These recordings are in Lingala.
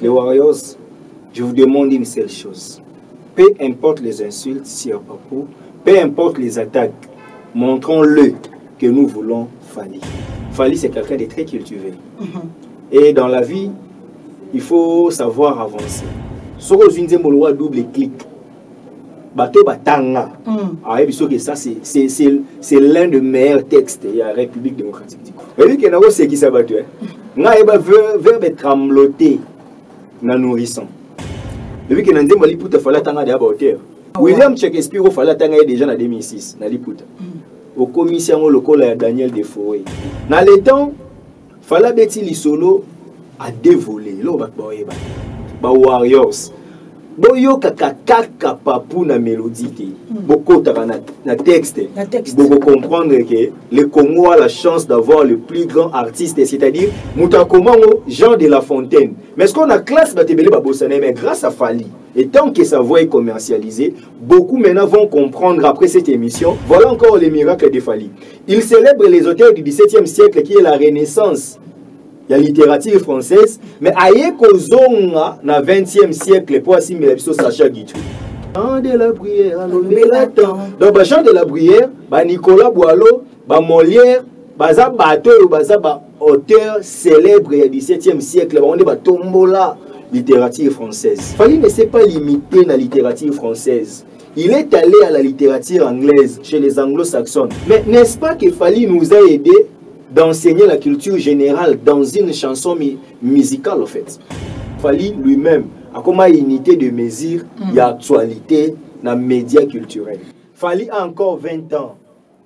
Les Warriors, je vous demande une seule chose. Peu importe les insultes, Sir Papou, peu importe les attaques, montrons-le que nous voulons Fally. Fally, c'est quelqu'un de très cultivé. Et dans la vie, il faut savoir avancer. Si vous avez un double clic, bateau batanga. Ça c'est l'un des meilleurs textes de la République démocratique du Congo. Vous voyez que nous c'est qui ça battu. Nga eba verbe trembloter na nourrisson. Depuis que nous avons liputa fala tanga de hauteur. William Shakespeare fala tanga déjà en 2006 na liputa. Au commission local à Daniel Defoe. Dans les temps, fala beti lisolo a dévolé. Là ba Warriors. Boyo kaka papu na mélodie beaucoup na texte beaucoup comprendre que le Congo a la chance d'avoir le plus grand artiste, c'est-à-dire Moutakomango Jean de La Fontaine. Mais ce qu'on a classe batebele babosane, mais grâce à Fally et tant que sa voix est commercialisée, beaucoup maintenant vont comprendre après cette émission. Voilà encore les miracles de Fally. Il célèbre les auteurs du XVIIe siècle qui est la Renaissance. Il y a la littérature française, mais aïe kozonga na 20e siècle pour assimiler la Sacha Guitou. Jean de la Bruyère, donc Jean de la Bruyère, Nicolas Boileau, Molière, baza bateau, baza auteur célèbre du 17e siècle, on est tombola littérature française. Fally ne s'est pas limité à la littérature française. Il est allé à la littérature anglaise, chez les anglo-saxons. Mais n'est-ce pas que Fally nous a aidé d'enseigner la culture générale dans une chanson musicale en fait. Fally lui-même a comme unité de mesure et actualité dans les médias culturels. Fally a encore 20 ans,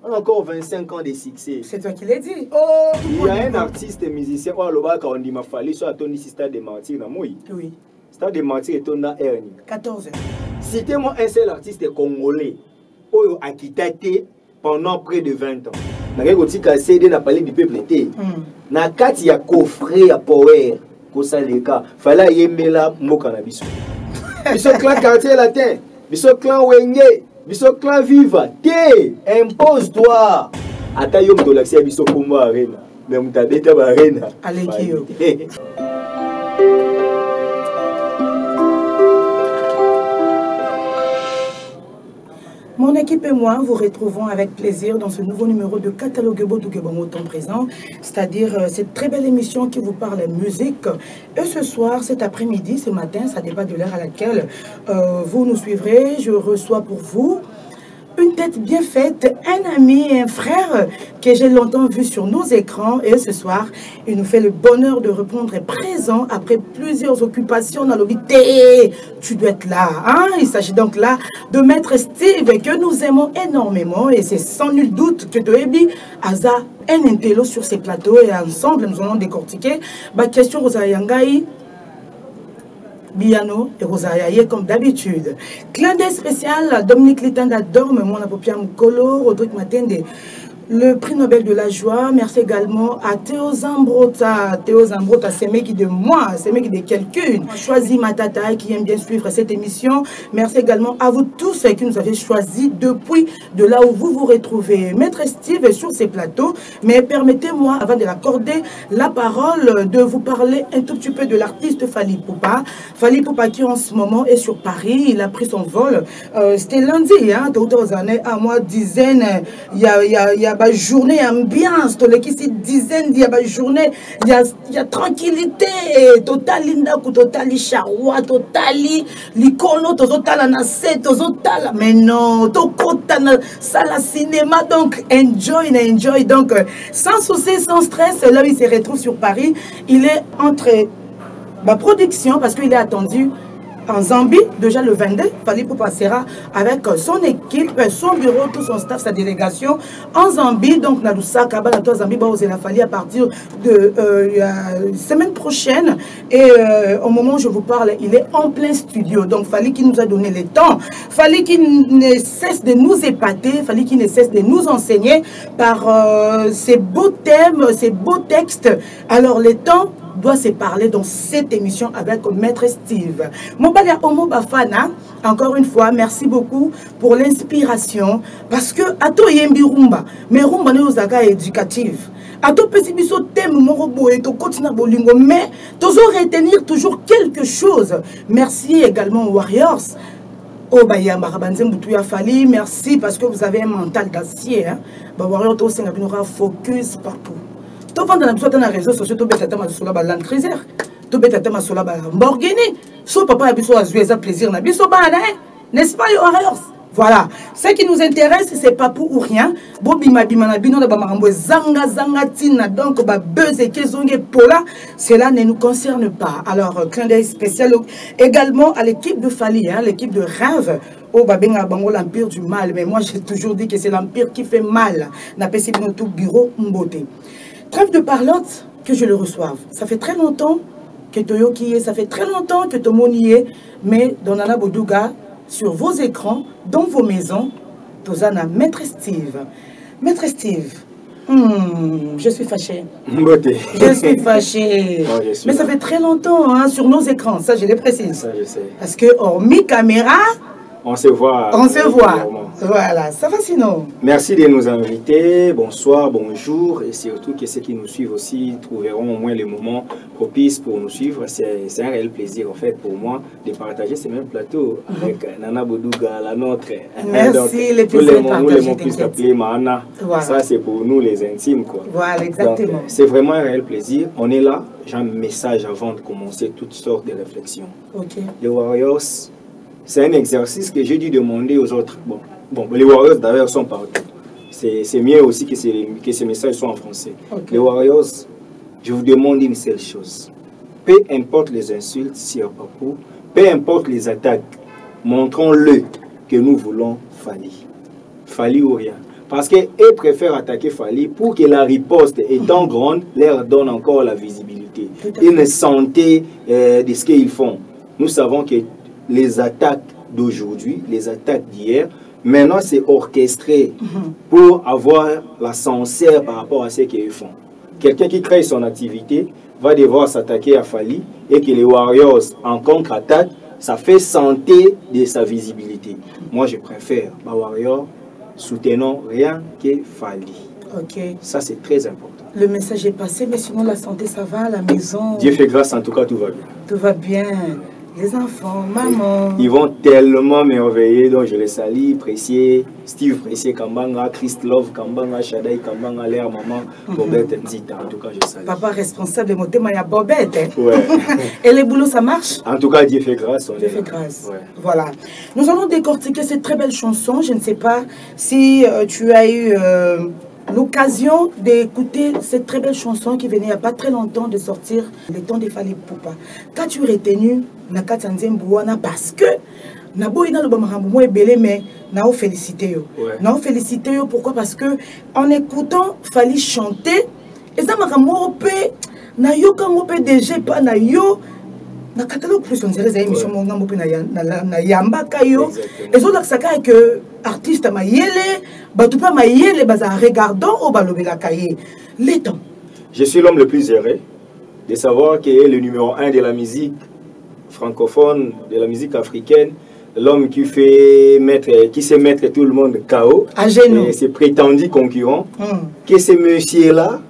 encore 25 ans de succès. C'est toi qui l'as dit. Oh, il y a un artiste musicien, on dit Fally soit Tony Stade de Martyr dans moi. Oui. Stade de Martyr est dans Ernie. 14 ans. Citez-moi un seul artiste congolais qui a quitté pendant près de 20 ans. Na CD na parler du peuple été. Na kati ya coffret ya power ko saleka fala yembela mboka na biso. Biso clan quartier latin, biso clan wenge, biso clan viva. Te impose-toi. Ata yo mto l'accès biso kombo arena. Mais mutabeta ba arena. Alekio. Mon équipe et moi vous retrouvons avec plaisir dans ce nouveau numéro de Catalogue Bodougébon au temps présent, c'est-à-dire cette très belle émission qui vous parle musique. Et ce soir, cet après-midi, ce matin, ça dépend de l'heure à laquelle vous nous suivrez. Je reçois pour vous une tête bien faite, un ami et un frère que j'ai longtemps vu sur nos écrans. Et ce soir, il nous fait le bonheur de répondre présent après plusieurs occupations dans l'hôpital. Tu dois être là. Hein? Il s'agit donc là de Maître Steve que nous aimons énormément. Et c'est sans nul doute que Toebi Aza un intello sur ces plateaux. Et ensemble, nous allons décortiquer ma question Rosayangaï. Biano et Rosayaye comme d'habitude. Clin d'œil spécial, Dominique Litanda Dorme, mon apopia Mkolo, Rodrigue Matende, le prix Nobel de la joie. Merci également à Théo Zambrota. Théo Zambrota, c'est mec de moi, c'est mec de quelqu'un. Choisi Matata qui aime bien suivre cette émission. Merci également à vous tous qui nous avez choisi depuis de là où vous vous retrouvez. Maître Steve est sur ces plateaux, mais permettez-moi, avant de l'accorder la parole, de vous parler un tout petit peu de l'artiste Fally Poupa. Fally Poupa qui en ce moment est sur Paris, il a pris son vol. C'était lundi, hein, d'autres années, à moi, dizaines, il y a journée ambiance, qui dizaines, il y a journée, il y a tranquillité, total lindaku, total charwa, total likono, total anase, total, mais non, total salle cinéma, donc enjoy, donc sans souci, sans stress, là il se retrouve sur Paris, il est entre ma production parce qu'il est attendu en Zambie, déjà le 22, Fally Poupa sera avec son équipe, son bureau, tout son staff, sa délégation en Zambie. Donc, na Lusaka, Balato Zambie, Baozela Fally à partir de la semaine prochaine. Et au moment où je vous parle, il est en plein studio. Donc, Fally qui nous a donné le temps, Fally qui ne cesse de nous épater, Fally qui ne cesse de nous enseigner par ces beaux thèmes, ces beaux textes. Alors, le temps doit se parler dans cette émission avec Maître Steve. Mobali Omo Bafana, encore une fois, merci beaucoup pour l'inspiration. Parce que, ato yembi rumba, mais rumba ne osaga éducative. Ato pesi biso thème moko boye to continue bolingo, mais toujours retenir toujours quelque chose. Merci également aux Warriors. Oh Bayamba Rabanzemboutuya Fali, merci parce que vous avez un mental d'acier. Hein. Warriors to singapinora focus partout. To vendre dans les réseaux sociaux, to beta tama sur la Land Cruiser, to beta tama sur la Lamborghini. So papa a biso azueza plaisir na biso bana, n'est-ce pas les Warriors? Voilà, ce qui nous intéresse, c'est pas pour ou rien. Bobima bimana bino na bamarambo zanga zanga tina donc ba buzz et kezonge pola, cela ne nous concerne pas. Alors clin d'œil spécial également à l'équipe de Fali, hein, l'équipe de Rêve. Oh babenga bango l'empire du mal, mais moi j'ai toujours dit que c'est l'empire qui fait mal. Na pesi bino tout bureau mboté. Trêve de parlotte que je le reçoive. Ça fait très longtemps que Toyo qui est, ça fait très longtemps que Tomoni y est, mais dans Nana Bodouga sur vos écrans, dans vos maisons, Tozana, Maître Steve. Maître Steve, je suis fâché. Je suis fâché. Oh, mais ça fait très longtemps hein, sur nos écrans, ça je le précise. Ça je sais. Parce que hormis caméra, on se voit. On se voit. Voilà, ça va sinon. Merci de nous inviter. Bonsoir, bonjour. Et surtout que ceux qui nous suivent aussi trouveront au moins les moments propices pour nous suivre. C'est un réel plaisir en fait pour moi de partager ce même plateau avec Nana Bodouga, la nôtre. Merci, donc, les plaisirs partagés. Nous les mots plus appelés Mahana. Voilà. Ça c'est pour nous les intimes. Quoi. Voilà, exactement. C'est vraiment un réel plaisir. On est là. J'ai un message avant de commencer toutes sortes de réflexions. Okay. Les Warriors, c'est un exercice que j'ai dû demander aux autres. Bon, les Warriors d'ailleurs sont partout. C'est mieux aussi que ces messages soient en français. Okay. Les Warriors, je vous demande une seule chose. Peu importe les insultes sur Papou, peu importe les attaques, montrons-le que nous voulons Fali. Fali ou rien. Parce qu'ils préfèrent attaquer Fali pour que la riposte étant grande, leur donne encore la visibilité. Une santé de ce qu'ils font. Nous savons que les attaques d'aujourd'hui, les attaques d'hier, maintenant c'est orchestré pour avoir la sincère par rapport à ce qu'ils font. Quelqu'un qui crée son activité va devoir s'attaquer à Fali et que les Warriors en contre-attaque, ça fait santé de sa visibilité. Moi je préfère les Warriors soutenant rien que Fali. Okay. Ça c'est très important. Le message est passé, mais sinon la santé ça va à la maison. Dieu fait grâce, en tout cas tout va bien. Tout va bien. Les enfants, maman. Ils vont tellement merveiller, donc je les salue, Précieux, Steve Précieux Kambanga, Christ Love Kambanga, Shadai Kambanga, l'air maman, Bobette Nzita, en tout cas je salue. Papa responsable de monter Maya Bobette. Hein? Ouais. Et les boulots ça marche? En tout cas Dieu fait grâce. Dieu fait grâce. Ouais. Voilà. Nous allons décortiquer cette très belle chanson. Je ne sais pas si tu as eu l'occasion d'écouter cette très belle chanson qui venait il n'y a pas très longtemps de sortir, Les temps des Fali Poupa. Qu'as-tu retenu Nakata Nzembouana parce que Naboy dans le Bamarambo moi belé mais Nao félicité yo. Nao félicité yo pourquoi? Parce que en écoutant Fali chanter et ça m'a pe na yo quand pe déjà pas na yo na catalogue plus on dirait émission mon ngambo pe na yamba kayo et so lakisaka que artiste mayele batupa mayele baza regardant au balobela kaye les temps. Je suis l'homme le plus heureux de savoir qu'il est le numéro 1 de la musique francophone, de la musique africaine, l'homme qui sait mettre tout le monde KO, ses prétendus concurrents, que ce monsieur-là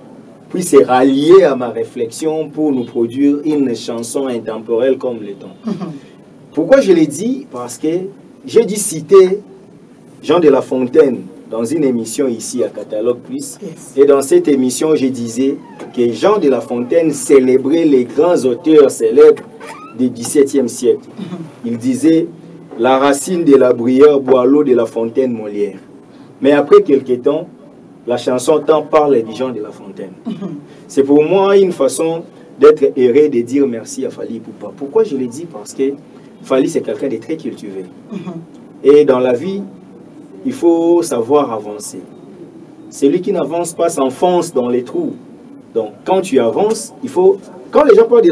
puisse se rallier à ma réflexion pour nous produire une chanson intemporelle comme le temps. Pourquoi je l'ai dit? Parce que j'ai dû citer Jean de La Fontaine dans une émission ici à Catalogue Plus. Et dans cette émission, je disais que Jean de La Fontaine célébrait les grands auteurs célèbres du XVIIe siècle. Il disait la racine de la bruyère boit l'eau de La Fontaine Molière. Mais après quelques temps, la chanson tant parle de Jean de La Fontaine. C'est pour moi une façon d'être heureux de dire merci à Fali Poupa. Pourquoi je l'ai dit? Parce que Fali c'est quelqu'un de très cultivé. Et dans la vie, il faut savoir avancer. Celui qui n'avance pas s'enfonce dans les trous. Donc quand tu avances, il faut... Quand les gens parlent de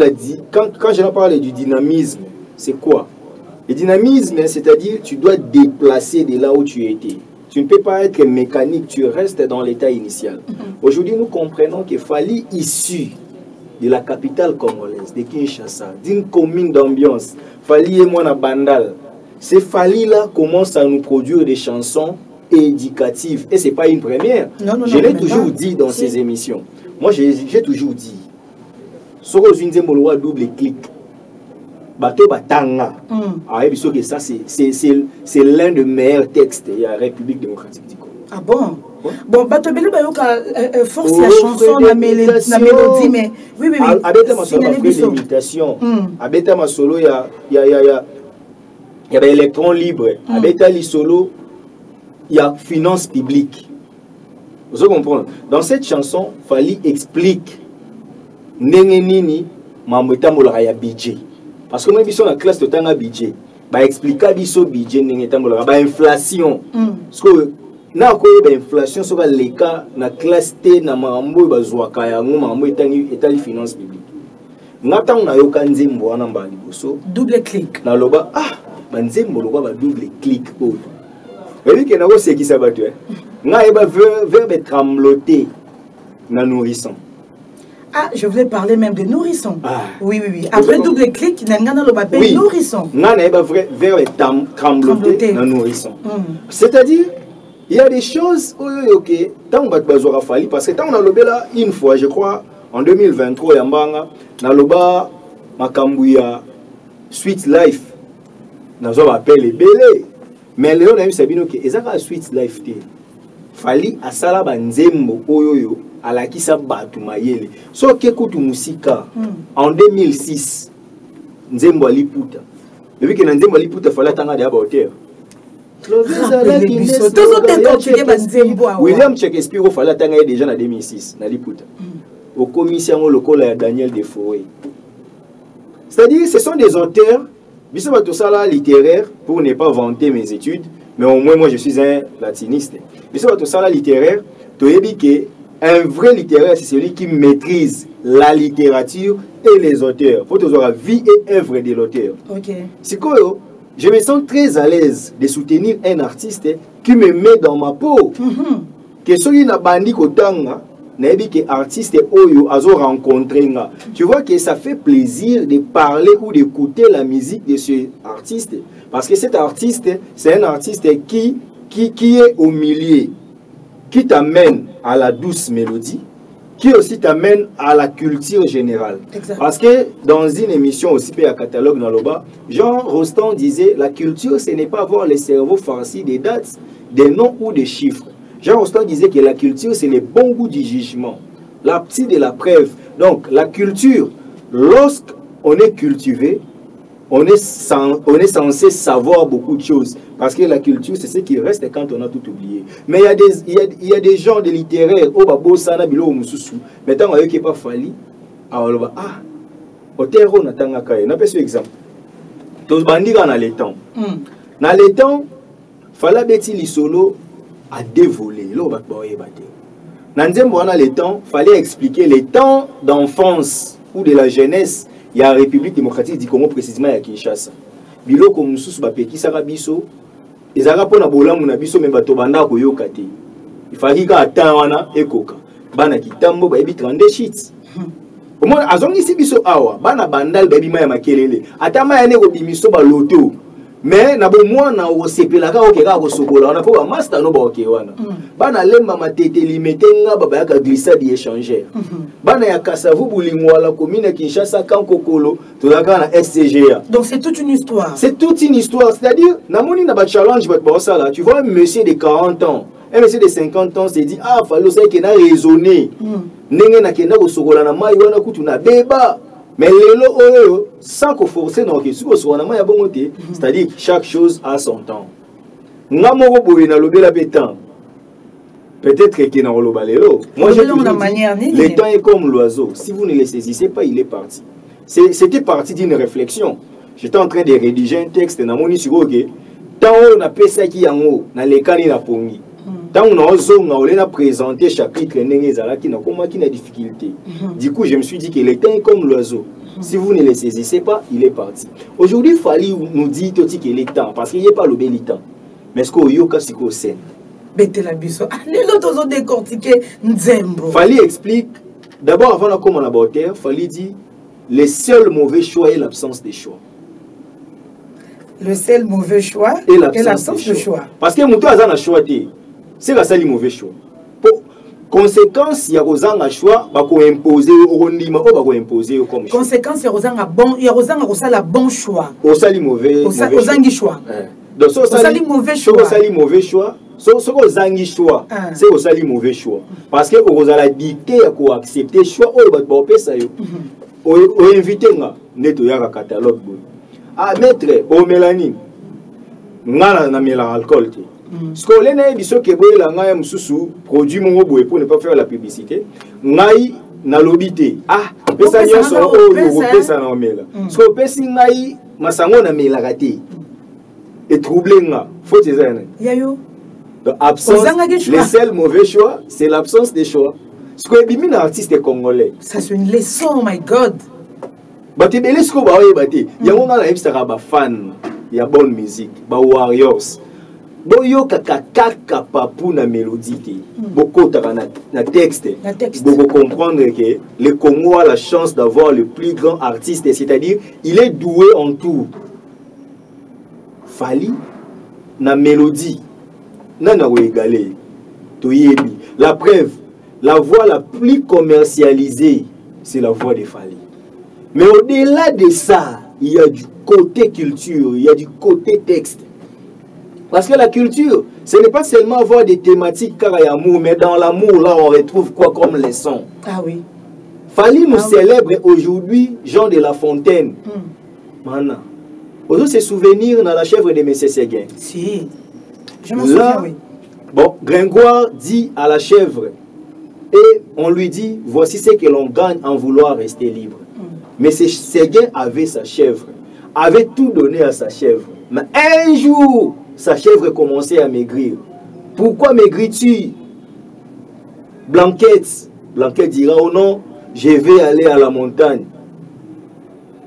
quand je parle du dynamisme, c'est quoi? Le dynamisme, c'est-à-dire tu dois te déplacer de là où tu étais. Tu ne peux pas être mécanique, tu restes dans l'état initial. Aujourd'hui, nous comprenons que Fali issu de la capitale congolaise, de Kinshasa, d'une commune d'ambiance, Fally et moi na Bandal. Ces Fally là commencent à nous produire des chansons éducatives. Et ce n'est pas une première. Je l'ai toujours dit dans ces émissions. Moi, j'ai toujours dit, Soro Zinzemoloa double clic. Bateau Batanga. Ça, c'est l'un des meilleurs textes de la République démocratique du Congo. Ah bon? Bon, Bateau Belé Bayoka force la chanson, la mélodie, mais oui. Abeta Masolo a fait l'imitation. Abeta Masolo, il y a électron libre. Abeta Lisolo, il y a finance publique. Vous comprenez? Dans cette chanson, Fally explique Nengenini, Mameta Molaya budget. Parce que moi, je suis dans la classe de temps budget. Je explique le budget, l'inflation. Parce que l'inflation, c'est le cas dans la classe T, dans la finance publique. Double clic. Double clic. C'est qui ça va tuer. Verbe trembloter na nourrisson. Ah, je voulais parler même de nourrisson. Oui. Après double clic, il y a un nourrisson. Il y a un verbe trembloter na nourrisson. C'est-à-dire, il y a des choses, ok, tant on va te Fally, parce que tant on a lobé là, une fois, je crois, en 2023, il y a un loba, Makambouya, Sweet Life, nous avons appelé Belé. Mais Léon a eu Sabino qui est à Sweet Life. Fally a sala banzembo oyoyo à la qui sa batu mayele. So kekutu musika en 2006 nzembo aliputa. Depuis que nzembo aliputa Fally tanga de abaoteur. William Shakespeare Fally tanga déjà en 2006 na liputa. Au commission local à Daniel Defoe. C'est-à-dire ce sont des auteurs Biso ba tosala littéraire pour ne pas vanter mes études, mais au moins moi je suis un latiniste. Biso ba tosala littéraire, toyebi que un vrai littéraire c'est celui qui maîtrise la littérature et les auteurs. Faut toujours la vie et œuvre de l'auteur. OK. C'est quoi je me sens très à l'aise de soutenir un artiste qui me met dans ma peau. Que celui na bandi kotanga Nabi que artiste oyo azo rencontré. Tu vois que ça fait plaisir de parler ou d'écouter la musique de ce artiste. Parce que cet artiste, c'est un artiste qui est au milieu, qui t'amène à la douce mélodie, qui aussi t'amène à la culture générale. Exactement. Parce que dans une émission aussi, à catalogue dans le bas, Jean Rostand disait, la culture, ce n'est pas avoir le cerveau farci des dates, des noms ou des chiffres. Jean Rostand disait que la culture, c'est le bon goût du jugement, la petite de la preuve. Donc, la culture, lorsqu'on est cultivé, on est censé savoir beaucoup de choses. Parce que la culture, c'est ce qui reste quand on a tout oublié. Mais il y a des gens de littéraires, oh, babo, sana, bilo, mususu. Maintenant, on n'a pas Fally. Alors, auteur, on attend à Kaye. On a un exemple. Tous bandits dans les temps. Dans les temps, Fally Betty Lisolo a dévolé. Dans les temps, il fallait expliquer les temps d'enfance ou de la jeunesse. Il y a la République démocratique du Congo, précisément à Kinshasa. Bilo comme nous sommes qui sarabiso, ils ont na bola muna biso mais bato banda ko yokate. Il fallait que atana ekoka. Bana kitambo ba ebi 32 sheets. Au moins azongi si biso awa, bana bandal baby maya makelele. Atama ya ne ko bimiso ba loto. Mais na bo mwana o sepelaka o keka ko sokola na ko master no ba o kewana. Bana lemba matete limité nga baba ya glissade échangère. Bana ya kasavu bulingwa la commune Kinshasa kankokolo to la na SCGA. Donc c'est toute une histoire. C'est toute une histoire, c'est-à-dire na moni na ba challenge ba ça là, tu vois un monsieur de 40 ans, un monsieur de 50 ans s'est dit ah fallait ça que na raisonner. Ndenge na kenda ko sokola na mai wana kutu na beba. Mais lelo sans qu'on forcer non que sur so na mai ya bongo te, c'est-à-dire chaque chose a son temps. Ngamoko boye na lobela betan. Peut-être qu'il y a un balelo. Moi, je le temps est comme l'oiseau. Si vous ne le saisissez pas, il est parti. C'était parti d'une réflexion. J'étais en train de rédiger un texte. Tant on a fait ça qui est en haut, dans les cas de la pongi. Tant on a présenté chapitre qui n'a difficulté. Du coup, je me suis dit que le temps est comme l'oiseau. Si vous ne le saisissez pas, il est parti. Aujourd'hui, Fally nous dit qu'il est temps. Parce qu'il n'y a pas le bel temps. Mais ce qu'il y a, c'est qu'il Bete la biso. Les autres ont décortiqué Nzembo. Fally explique D'abord, avant de commencer à l'aborder, il fallait dire le seul mauvais choix est l'absence de choix. Le seul mauvais choix et l'absence de choix. Parce que mon a un choix, c'est la seule mauvais choix. Pour conséquence, il y a un choix, il faut imposer au Rondima, il faut imposer comme choix. Conséquence, il y a un bon choix. Au sali mauvais choix. Donc, au sali mauvais choix. C'est au sali mauvais choix. Parce que vous allez dicter à accepter le choix, vous allez inviter à catalogue. Ah, maître, au mélanine, ngana na mela alcool. Ce que les naïfs sont que boy la ngaï msusu produit mon boy pour ne pas faire la publicité. Ngaï na lobité. Ah, pesa nyonso o yo pesa na mela. Ce que pesi ngaï masango na mela raté. Et troublé nga. Faut te dire. Yayo. Donc absence. Le seul mauvais choix, c'est l'absence des choix. Ce que bimi na artiste congolais. Ça c'est une leçon, oh my God. Bati belesko ba oye bati yango nga na hipster ba fan ya bonne musique ba warriors boyo kaka papu na mélodie te bokota na texte boko comprendre que le Congo a la chance d'avoir le plus grand artiste, c'est-à-dire il est doué en tout. Fali na mélodie nana wo égalé to yebi. La preuve, la voix la plus commercialisée c'est la voix de Fali. Mais au-delà de ça, il y a du côté culture, il y a du côté texte. Parce que la culture, ce n'est pas seulement avoir des thématiques car il y a amour, mais dans l'amour, là, on retrouve quoi comme leçon? Ah oui. Fali nous célèbre aujourd'hui Jean de La Fontaine. Maintenant, aujourd'hui, c'est souvenir dans la chèvre de M. Séguin. Si, je m'en souviens, oui. Bon, Gringoire dit à la chèvre, et on lui dit, voici ce que l'on gagne en vouloir rester libre. Mais Séguin avait sa chèvre, avait tout donné à sa chèvre. Mais un jour, sa chèvre commençait à maigrir. Pourquoi maigris-tu? Blanquette. Blanquette dira, oh non, je vais aller à la montagne.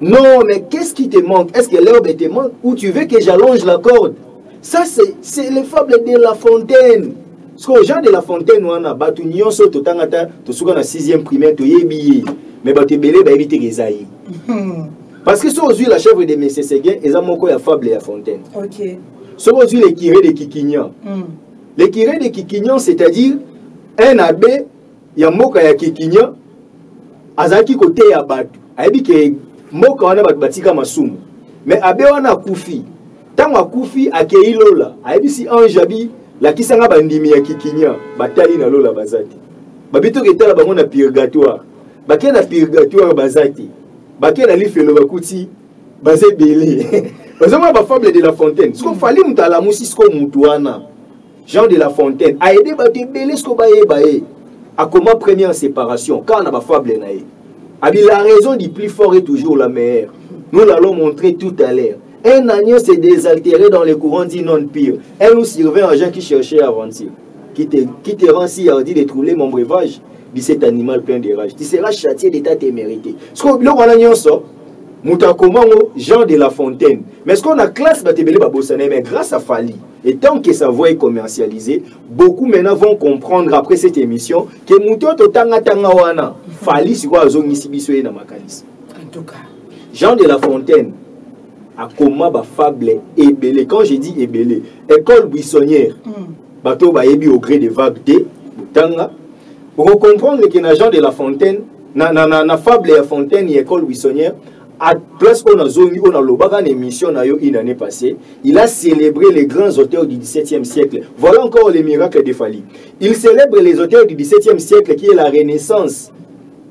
Non, mais qu'est-ce qui te manque? Est-ce que l'herbe te manque ou tu veux que j'allonge la corde? Ça, c'est les fables de La Fontaine. Parce que Jean de La Fontaine, on a battu Nyon Soto Tangata, tu sois dans la 6e primaire, tu es billet. Mais tu es éviter les aïe. Parce que si aujourd'hui la chèvre de M. Séguin, ils ont encore la fable de La Fontaine. Ok. Si aujourd'hui les kirés de Kikignan. Les kirés de Kikignan, c'est-à-dire un abbé, il y a moka ya Kikignan, azaki côté ya batu. Aibi ke moka wana batika masumu. Mais abbé wana kufi. Tant wa kufi akei lola. Aibi si anjabi la kisanga bandimi ya Kikignan, batali na lola bazati. Babito ketala bango na purgatoire. Baké na purgatoire bazati. Baké na lifelo bakuti bazé belé. Parce que la fable de La Fontaine. Ce qu'il fallait mutala musi ce qu'on mutuana. Jean de La Fontaine a aidé baté belé ce qu'on baé. A comment première séparation quand on a la fable naïe. La raison du plus fort est toujours la meilleure. Nous l'allons montrer tout à l'heure. Un agneau s'est désaltéré dans les courants dit non pire. Un loup survint un gens qui cherchait à avancer. Qui te rend si hardi de trouver mon breuvage. Dit cet animal plein de rage. Tu seras châtié d'état témérité. Ce qu'on a dit, Moutakomango, Jean de La Fontaine. Mais ce qu'on a classe Batebele Babosane, mais grâce à Fali, et tant que sa voix est commercialisée, beaucoup maintenant vont comprendre après cette émission que Moutoto Tanga Tanga Wana, Fali, c'est quoi Zongi Sibisoye na Makalis. En tout cas. Jean de La Fontaine, a comment ba fable ébélé. Quand j'ai dit ébélé, école buissonnière, bateau ba ébi au gré des vagues de Tanga. Pour comprendre que Jean de La Fontaine, na fable La Fontaine et école buissonnière, à place on a zoni, on a l'obagan émission une année passée, il a célébré les grands auteurs du XVIIe siècle. Voilà encore les miracles de Fali. Il célèbre les auteurs du XVIIe siècle qui est la Renaissance,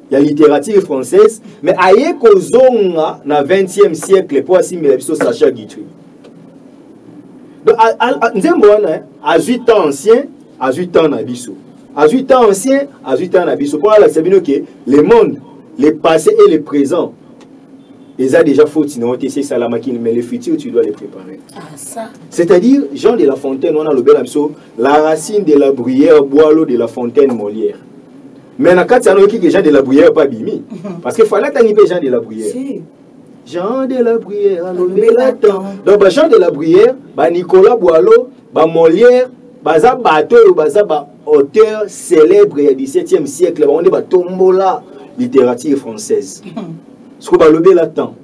la littérature française, mais aïe kozonga na 20e siècle pour assimiler la Sacha Guitry. Donc à 8 ans ancien, à 8 ans nabiso. À 8 ans ancien, à 8 ans nabiso. Pour la sabino que le monde, le passé et le présent, ils ont déjà faute, sinon tu sais ça la machine, mais le futur tu dois les préparer. Ah ça. C'est-à-dire Jean de La Fontaine, on a le bel abso, la racine de la bruyère, boit l'eau de La Fontaine, Molière. Mais dans le cas de Jean de la Bruyère pas bimi, parce qu'il fallait t'animer Jean de la Bruyère. Si. Jean de la Bruyère, donc Jean de la Bruyère, Nicolas Boileau, Molière, baza bateau, baza auteur célèbre du 17e siècle, on est tombola littérature française. Ce qu'on va lever là temps.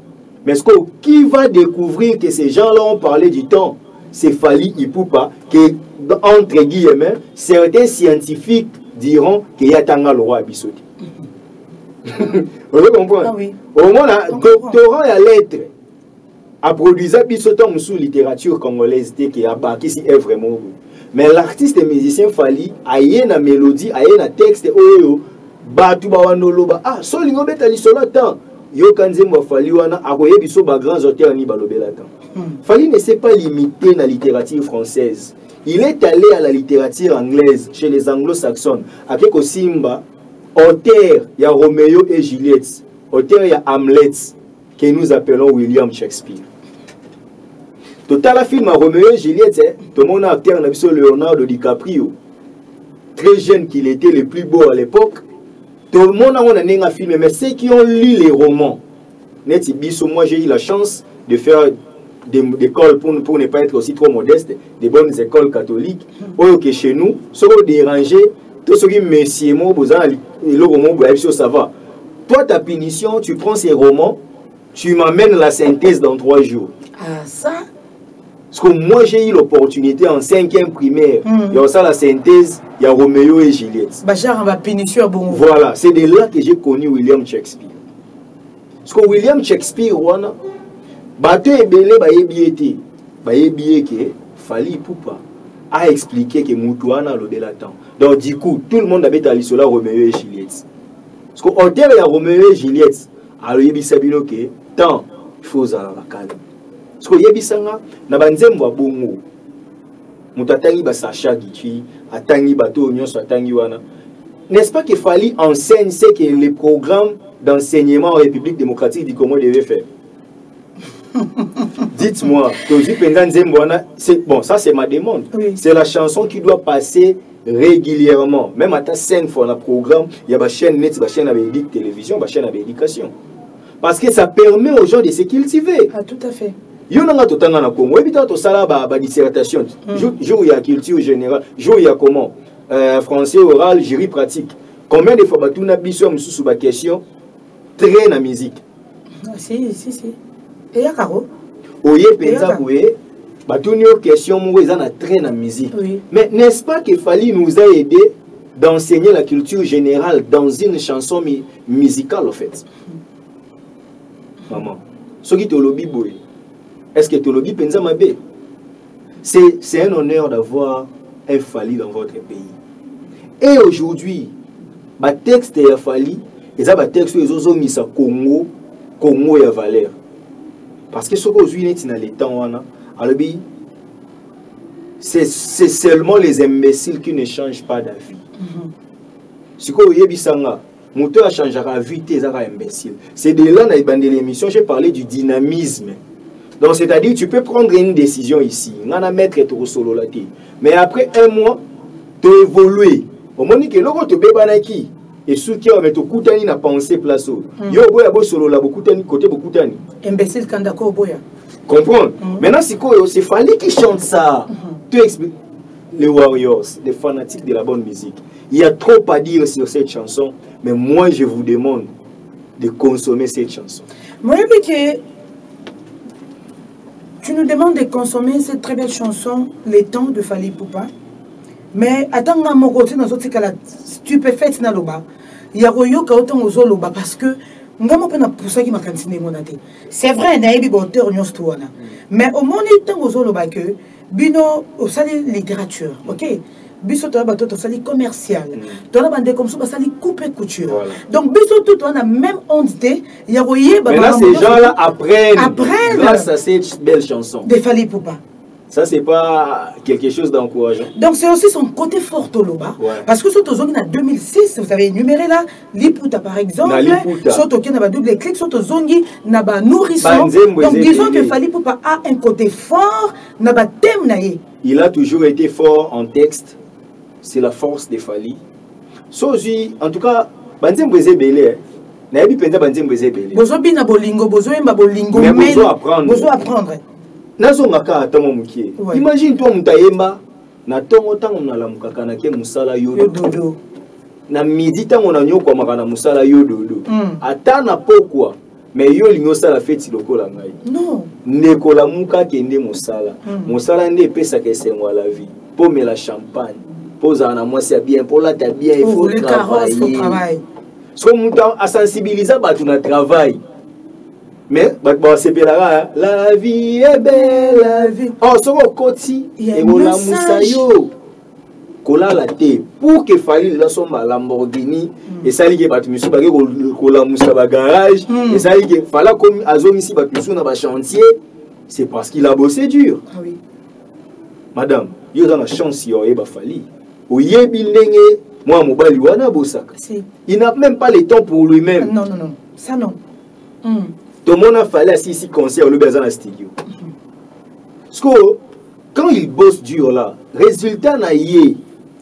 Mais qui va découvrir que ces gens-là ont parlé du temps? C'est Fally Ipupa, que, entre guillemets, certains scientifiques diront qu'il y a Tanga le roi Abissoudi. Vous comprenez? Ah oui. Au moins, le doctorat et la lettre a produit Abissoudi sous littérature congolaise qui a bâti si est vraiment. Mais l'artiste et musicien Fally a une mélodie, a un texte, batu bawanoloba. Ah, solingo beta lisola temps. Yo kanzembo Fally wana akoye biso ba grands auteurs ni balobela temps. Fally ne s'est pas limité à la littérature française. Il est allé à la littérature anglaise, chez les anglo-saxons. Avec Simba, auteur, il y a Roméo et Juliette. Auteur, il y a Hamlet, que nous appelons William Shakespeare. Total, le film à Roméo et Juliette, tout le monde a acteur, Leonardo DiCaprio. Très jeune qu'il était, le plus beau à l'époque. Tout le monde a un film, mais ceux qui ont lu les romans, moi j'ai eu la chance de faire des écoles pour ne pas être aussi trop modeste, des bonnes écoles catholiques. Que chez nous, ce qu'on dérange, tout ce qui est messieurs, le roman, ça va. Toi, ta punition, tu prends ces romans, tu m'amènes la synthèse dans 3 jours. Ah, ça? Parce que moi, j'ai eu l'opportunité en 5e primaire. Il y a ça la synthèse, il y a Roméo et Juliette. Voilà, c'est de là que j'ai connu William Shakespeare. Parce que William Shakespeare, bateau est belé, Fally Ipupa a expliqué que Moutouana le temps. Donc, du coup, tout le monde avait allé sur la Roméo et Juliette. Parce qu'au terme, il y a Roméo et Juliette. Alors, il y a que tant, il faut aller à la calme. Parce que yebisanga na banzembo bongo mutatangi ba Sacha Guitui atangi bato nyonso atangi wana. N'est-ce pas que Fally enseigne ce que les programmes d'enseignement en République démocratique du Congo devaient faire? Dites-moi, bon, ça c'est ma demande. Oui. C'est la chanson qui doit passer régulièrement. Même à ta scène pour le programme, il y a une chaîne net, une chaîne avec télévision, une chaîne avec éducation. Parce que ça permet aux gens de se cultiver. Ah, tout à fait. Il y a un Congo, il y a une dissertation, jour il y a culture générale, jour il y a comment français oral, jury pratique. Combien de fois tu as besoin de question très la musique? Si. Et il y a Caro. Oui, pensa boué, tu as une question très la musique. Mais n'est-ce pas que Fally nous a aidé d'enseigner la culture générale dans une chanson musicale en fait? Maman, ce qui te lobby boué. Est-ce que tu lobby pensa mabé? C'est un honneur d'avoir un Fally dans votre pays. Et aujourd'hui, le texte est Fally, et le texte est mis à Congo et à Valère. Parce que ce que vous avez dans les temps, c'est seulement les imbéciles qui ne changent pas d'avis. Ce que vous avez moteur changera vite, c'est imbécile. C'est de là dans l'émission, j'ai parlé du dynamisme. Donc, c'est-à-dire, tu peux prendre une décision ici, mais après 1 mois, tu évolues. Au moment où tu es et ceux qui ont mis na pensée place. Yo boya bo solo la beaucoup tani côté beaucoup tani. Imbécile kandako boya. Comprendre. Maintenant c'est Fally qui chante ça. Tu expliques les Warriors, les fanatiques de la bonne musique. Il y a trop à dire sur cette chanson, mais moi je vous demande de consommer cette chanson. Moi que tu nous demandes de consommer cette très belle chanson, Les temps de Fally Ipupa. Mais attends, mon côté, dans ce cas-là, stupéfaite dans le bas. Il y a eu autant aux loba parce que c'est vrai, il y a des auteurs, mais au moins, il y a aux loba que bino au sali littérature, ok? Biso to bato to sali commercial. To na bande comme ça sali couper couture. Donc biso tout on a même entité, il y a royé maintenant ces gens-là apprennent grâce à cette belle chanson. De Fally Ipupa. Ça, c'est pas quelque chose d'encourageant. Donc, c'est aussi son côté fort au Loba. Parce que surtout en 2006, vous avez énuméré là, Liputa par exemple, surtout qu'il y a double clic, surtout Zongi, n'a pas nourrisson. Donc, disons que Fally Ipupa a un côté fort, n'a pas thème naïe. Il a toujours été fort en texte. C'est la force de Fally. Sozi, en tout cas, Banzem Brézé Belé. Naïbi Penda Banzem Brézé Belé. Bozo Bina Bolingo, Bozo Mba Bolingo. Mais Bozo apprendre. Bozo apprendre. Imagine toi Moutayemba, na tongo tango na la mukakana ke musala yododo na midi tango na nyoko makana musala yododo ata na pokwa mais yo lingo sala feti lokola ngai non nekola muka kende musala musala nde pesa ke sengo la vie pour me la champagne pour za na mwasi bien pour la ta bien il faut travailler so muta a sensibiliser batu na travail mais bah c'est bien la vie est belle la vie oh so koti et mola musayo kola la te pour que fallait la son Lamborghini et ça li que batu misu ba kola musa ba garage et ça li que fallait comme azomi si batu misu na ba chantier c'est parce qu'il a bossé dur. Ah oui madame yo dans la chance yo e ba fali oyebi ndenge moi mobali wana bosaka il n'a même pas le temps pour lui-même. Non non non ça non. Tout le monde a fallu ici concert le bazar dans studio. Parce que quand il bosse dur là, résultat na yé.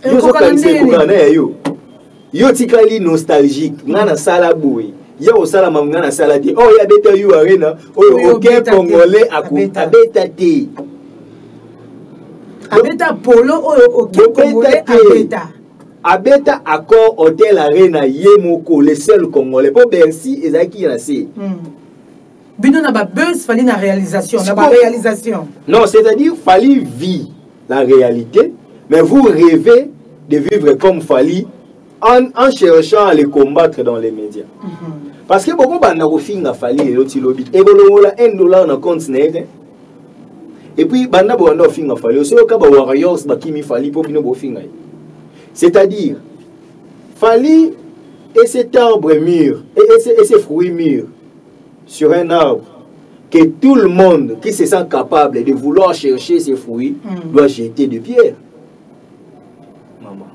Yo so kanise ko kana yo. Yo tikali nostalgique, ngana sala boy. Yo sala mam ngana sala di. Oh ya beta you arena. Oh OK congolais abeta te. Abeta polo oh OK congolais abeta. Abeta accord hôtel arena yemoko le seul congolais pour Bercy ezaki na se. Bino na ba buzz fallait na réalisation, na ba réalisation. Non, c'est-à-dire fallait vivre la réalité, mais vous rêvez de vivre comme fallait en cherchant à les combattre dans les médias. Parce que beaucoup banda ko finga fallait l'autre lobby et bolongola $1 na compte net. Et puis banda bo banda finga fallait aussi au cas ba warriors ba kimi fallait pour bino bo finga. C'est-à-dire fallait et cet arbre mûr et ces fruits mûrs sur un arbre que tout le monde qui se sent capable de vouloir chercher ces fruits doit jeter de pierre. Maman.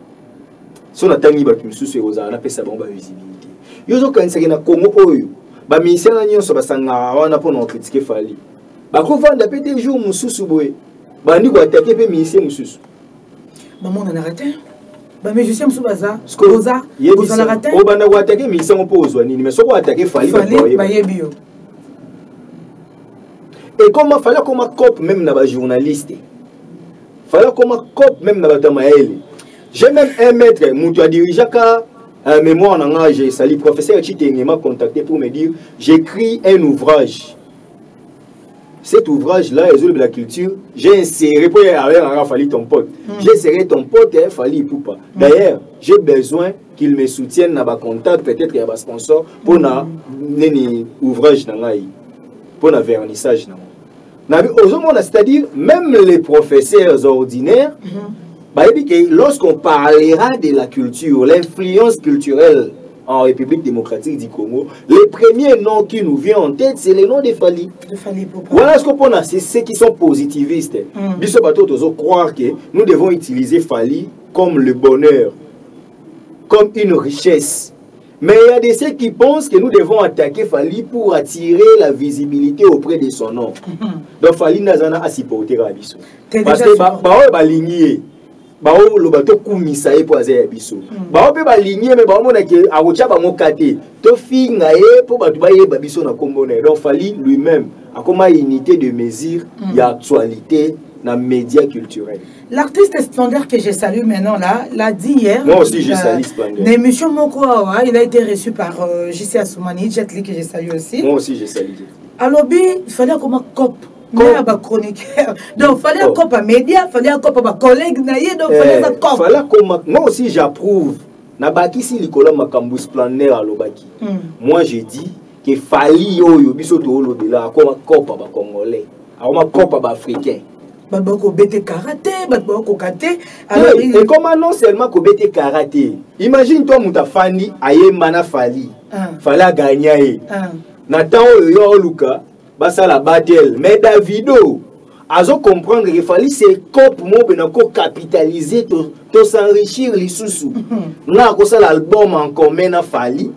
Si on attend que nous sommes aux arts, on appelle ça bonne visibilité. Yo zo kan na Congo oyo. Ba ministère na nyonso ba sanga wana pour nous critiquer fali. Ba ko vanda pété jour mususu boye. Ba ndi ko attaquer pe ministère mususu. Maman on a raté. Bah mais je sais monsieur baza Oza la raté. O banda ko attaquer ministère on pose wani mais so ko attaquer fali ba yebio. Et comment fallait comme un cop même dans les journalistes. Fallait comme un cop même dans les tamaël. J'ai même un maître, Moutou a dirigé à mémoire en âge, le professeur Chiteng m'a contacté pour me dire j'écris un ouvrage. Cet ouvrage-là, les de la culture, j'ai inséré pour avoir fallu ton pote. J'ai inséré ton pote et fallu poupa. D'ailleurs, j'ai besoin qu'il me soutienne dans ma contact, peut-être qu'il y a un sponsor pour un ouvrage dans la pour le vernissage. C'est-à-dire, même les professeurs ordinaires, lorsqu'on parlera de la culture, l'influence culturelle en République démocratique du Congo, les premiers noms qui nous viennent en tête, c'est les noms de Fali. Voilà ce qu'on a, c'est ceux qui sont positivistes. Biso bateau doit croire que nous devons utiliser Fali comme le bonheur, comme une richesse. Mais il y a des ceux qui pensent que nous devons attaquer Fali pour attirer la auprès de son nom. Donc Fali Nazana a supporté Rabiso. Parce que Bao baligné, Bao le bateau Koumisa et Poisé Abiso. Bao peut baligné, mais Bao mona que Arocha ba mokate. To finga e pour batubaye Babiso na Kombone. Donc Fali lui-même a comme unité de mesure, il y a actualité dans les médias culturels. L'artiste Splendeur que j'ai salué maintenant là, l'a dit hier. Moi aussi j'ai salué Splendeur. L'émission Mokoawa, il a été reçu par JC Assoumani, Jetli que j'ai salué aussi. Moi aussi j'ai salué. Alors il fallait comme un cop. Chroniqueur. Donc il fallait un cop à médias, il fallait un cop à collègues, donc il fallait un cop. Moi aussi j'approuve. Nabaki si likola makambu Splendeur à l'obaki. Moi j'ai dit que fallait yo biso to lo de là comme un cop à congolais, comme un cop à africain. Babako bete karaté, babako kate. Alors et comment non seulement ko bete karaté. Imagine toi muta fandi ayemana fali. Fala gagner. Nathan yo luka basa la battle mais Davido azo comprendre qu'il fallait c'est cop mo benako capitaliser to s'enrichir les sous. Na ko ça l'album en commun na fali.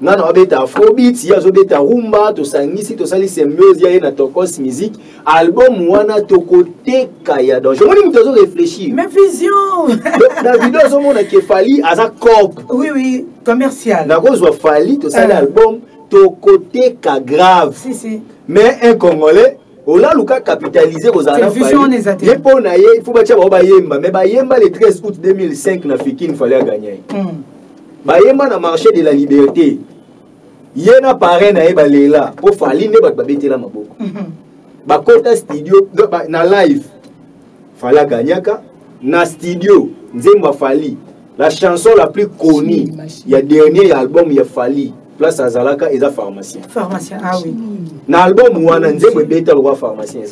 Nana obeta afrobeat ya zobeta rumba to sangisi to sali symbiose ya na tokos musique album wana tokote kaya donc je me dis réfléchir mais vision Davido zo mona ke fali aza cop oui commercial na ko zo fali to sali album tokote ka grave si mais un congolais Ola luka capitaliser aux Arabes. Il faut bâtir Bayemba, mais Bayemba le 13 août 2005 na Fiki il fallait gagner. Bayemba na marché de la liberté. Yena parrain na Ebalela pour Fali ne babete la maboko. Bakota studio na live. Fallait gagner na studio Nzemba Fali. La chanson la plus connue, il y a dernier album il y a Fali. Place à Zalaka et à pharmacien. Pharmacien, ah oui. Dans l'album où on a dit que bêta le roi pharmacien.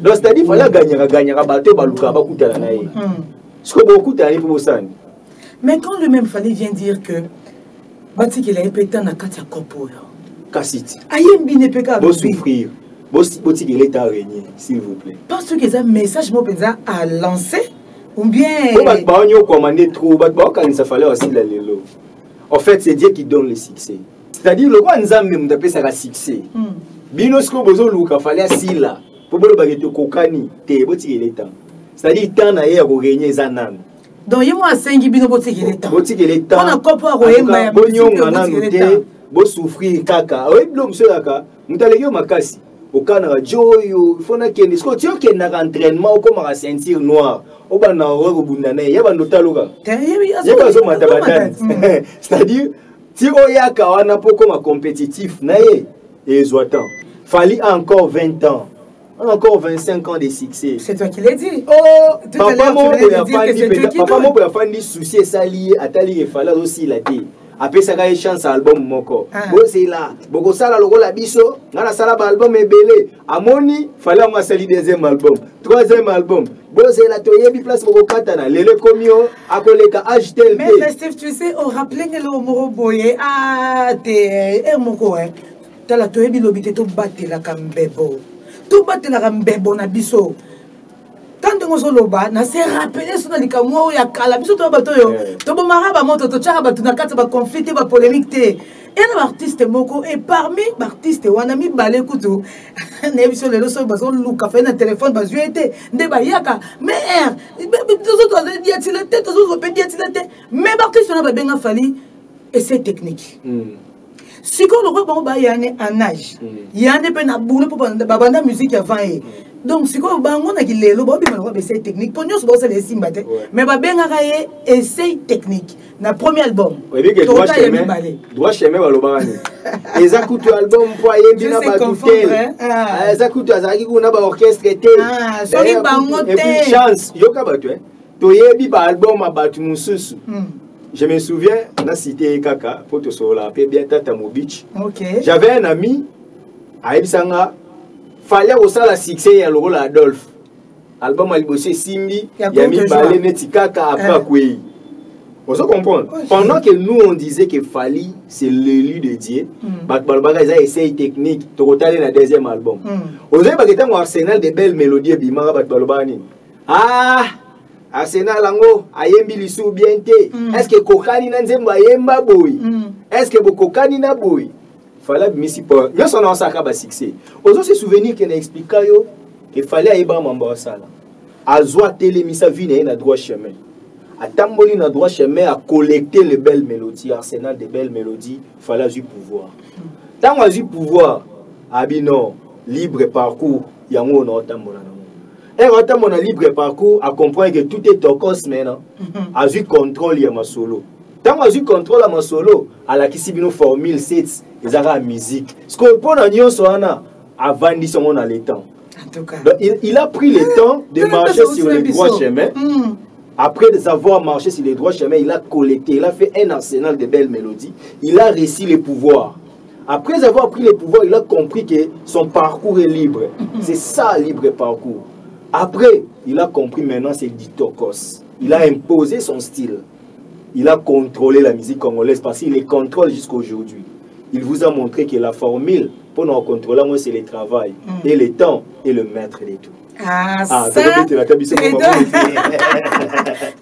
Donc c'est-à-dire qu'il fallait gagner bateau baluka bakuta la naïe. Ce que beaucoup t'arrive pour ça. Mais quand le même Fali vient dire que bati qu'il a répété na katia kopo. Kassiti. Ayembi ne peut pas souffrir. Boti qu'il est à régner, s'il vous plaît. Parce que ça message moi pensa à lancer ou bien on va pas on commander trop, va pas quand ça fallait aussi la lelo. En fait, c'est Dieu qui donne le succès. C'est-à-dire, le roi Nzambe m'a appelé ça un succès. Binosko bozo luka fallait asila. Pour le baguette kokani, te boti il est temps. C'est-à-dire, temps na hier au régner zanan. Donc, il y a moi 5 bino boti il est temps. Boti il est temps. On a compris royema. Bonyon nananote, bo souffrir kaka. Oui, blom monsieur kaka. Mutalegi makasi. Au Canada, Joyo, il faut que ce que tu as un entraînement comme à ceinture noire. Au ban au bundane, il y a un notaloga. C'est-à-dire, si on y a un peu comme compétitif, naïe et zoatan. Fallait encore 20 ans, encore 25 ans de succès. C'est toi qui l'as dit. Oh, papa mon pour la fin du souci ça lié à tali et fallait aussi la dire. Après ça a chance album moko. Bon c'est là. Boko sala logo la biso, ngana sala album ebele. Amoni fallait on sali deuxième album, troisième album. Bon c'est là toyebi place boko katana, lele komio akoleka HTLP. Mais Steve tu sais on rappelait que le moro boye ah te moko hein. Ta la toyebi lobité to batela kambebo. To batela kambebo na biso. Tant que nous sommes na se rappeler sur les camots ya kala biso to bato yo to bomara ba moto to tchaka bato na kata ba conflit ba polémique te et un artiste moko et parmi artiste wana mi balé kutu ne biso le so bazo luka fait na téléphone ba zuete nde ba yaka mais tous autres dit atilete tous autres peut dire atilete mais artiste na ba benga Fali et c'est technique. Si quand le roi ba yane en âge yane pe na boulot pour banda musique avant. Donc, si on a dit essai technique, pour nous, c'est les simbate. Mais on a essai technique. Le premier album. Oui, mais doit chemin balobani. Les écoutes album pour aller bien batouter. Les écoutes azaki qu'on a orchestre été. Ah, sorry bangote. Et puis chance, yoka batoué. Toyebi ba album a battu mususu. Je me souviens, on a cité Kaka pour te sola, bien Tata Mobich. OK. J'avais un ami à Ibsanga. Fallait aussi la succès à l'Euro Adolphe. Album Albossé Simbi, Yami Balé Netikaka après Koué. Vous comprenez? Pendant que nous on disait que Fali c'est l'élu de Dieu, Balbaga ils a essayé technique, total dans le deuxième album. Vous avez pas que Arsenal de belles mélodies Bimara Balbani. Ah, Arsenal Lango, Ayembi Lissou Bienté. Est-ce que Kokani Nanzemba Yemba Boy? Est-ce que Kokani na Boy? Fallait missi pas. Yo son en sacre succès. Aux se souvenir qu'il expliquait qu'il fallait aller bas mamba sala. A zoa télé misa vie na droit chemin. A tamboli na droit chemin à collecter les belles mélodies, arsenal de belles mélodies, fallait du pouvoir. Tant on a du pouvoir, abino libre parcours, yango na tambola na. Et quand on a libre parcours, à comprendre que tout est en cause maintenant. A du contrôle ya ma solo. Tant on a du contrôle à ma solo, à la kisibino formule 7 ils ont la musique. Ce qu'on peut dire, avant de son dans les temps. Donc, il a pris le temps de marcher sur les droits chemins. Après avoir marché sur les droits chemins, il a collecté, il a fait un arsenal de belles mélodies. Il a réussi les pouvoirs. Après avoir pris les pouvoirs, il a compris que son parcours est libre. C'est ça, libre parcours. Après, il a compris maintenant c'est Ditokos. Il a imposé son style. Il a contrôlé la musique congolaise parce qu'il les contrôle jusqu'à aujourd'hui. Il vous a montré que la formule pour nous contrôler, moi, c'est le travail et le temps et le maître de tout. Ah, ça,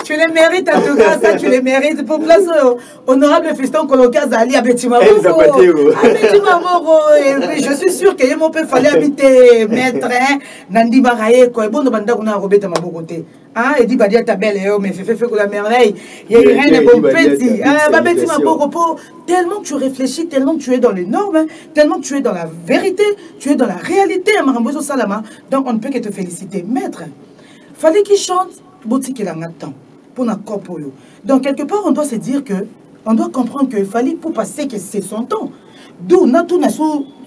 tu les mérites en tout cas, ça tu les mérites. Pour place honorable fiston coloca Zali à Betimamoro. Je suis sûr que mon père fallait habiter maître Nandi Baraye quoi. Bon, banda qu'on a robé ta mabocoté. Ah, et dit badia ta belle mais fait la merveille. Il y a rien de bon petit. Ah, bah Betimamoro tellement que tu réfléchis, tellement que tu es dans les normes, tellement que tu es dans la vérité, tu es dans la réalité. Marambozo ça la Salama. Donc on ne peut que te féliciter. Maître, fallait qu'il chante boutique et temps pour notre corps. Donc quelque part on doit se dire que on doit comprendre que fallait pour passer que c'est son temps. D'où on a tout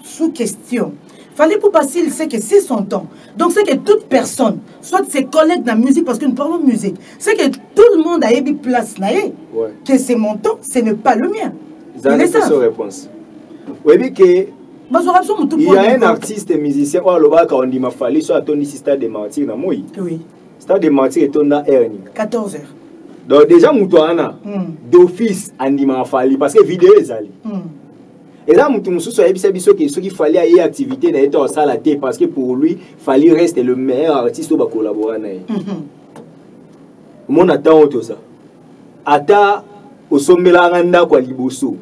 sous question. Fallait pour passer, il sait que c'est son temps. Donc c'est que toute personne, soit ses collègues dans la musique, parce que nous parlons de musique, c'est que tout le monde a eu place là, que c'est mon temps, ce n'est pas le mien. C'est ça. Réponse. Oui, que il y a un artiste et musicien, on dit qu'il fallait soit Tony Stade de Martyr dans moi. Oui. Stade de Martyr est dans Ernie. 14h. Donc déjà Moutouana d'office on dit qu'il fallait parce que vidéo est allée. Et là, il fallait aller à l'activité dans la tête parce que pour lui, il fallait rester le meilleur artiste qui va collaborer avec lui. Mon attend tout ça. Ata au sommet la randa kwa liboso.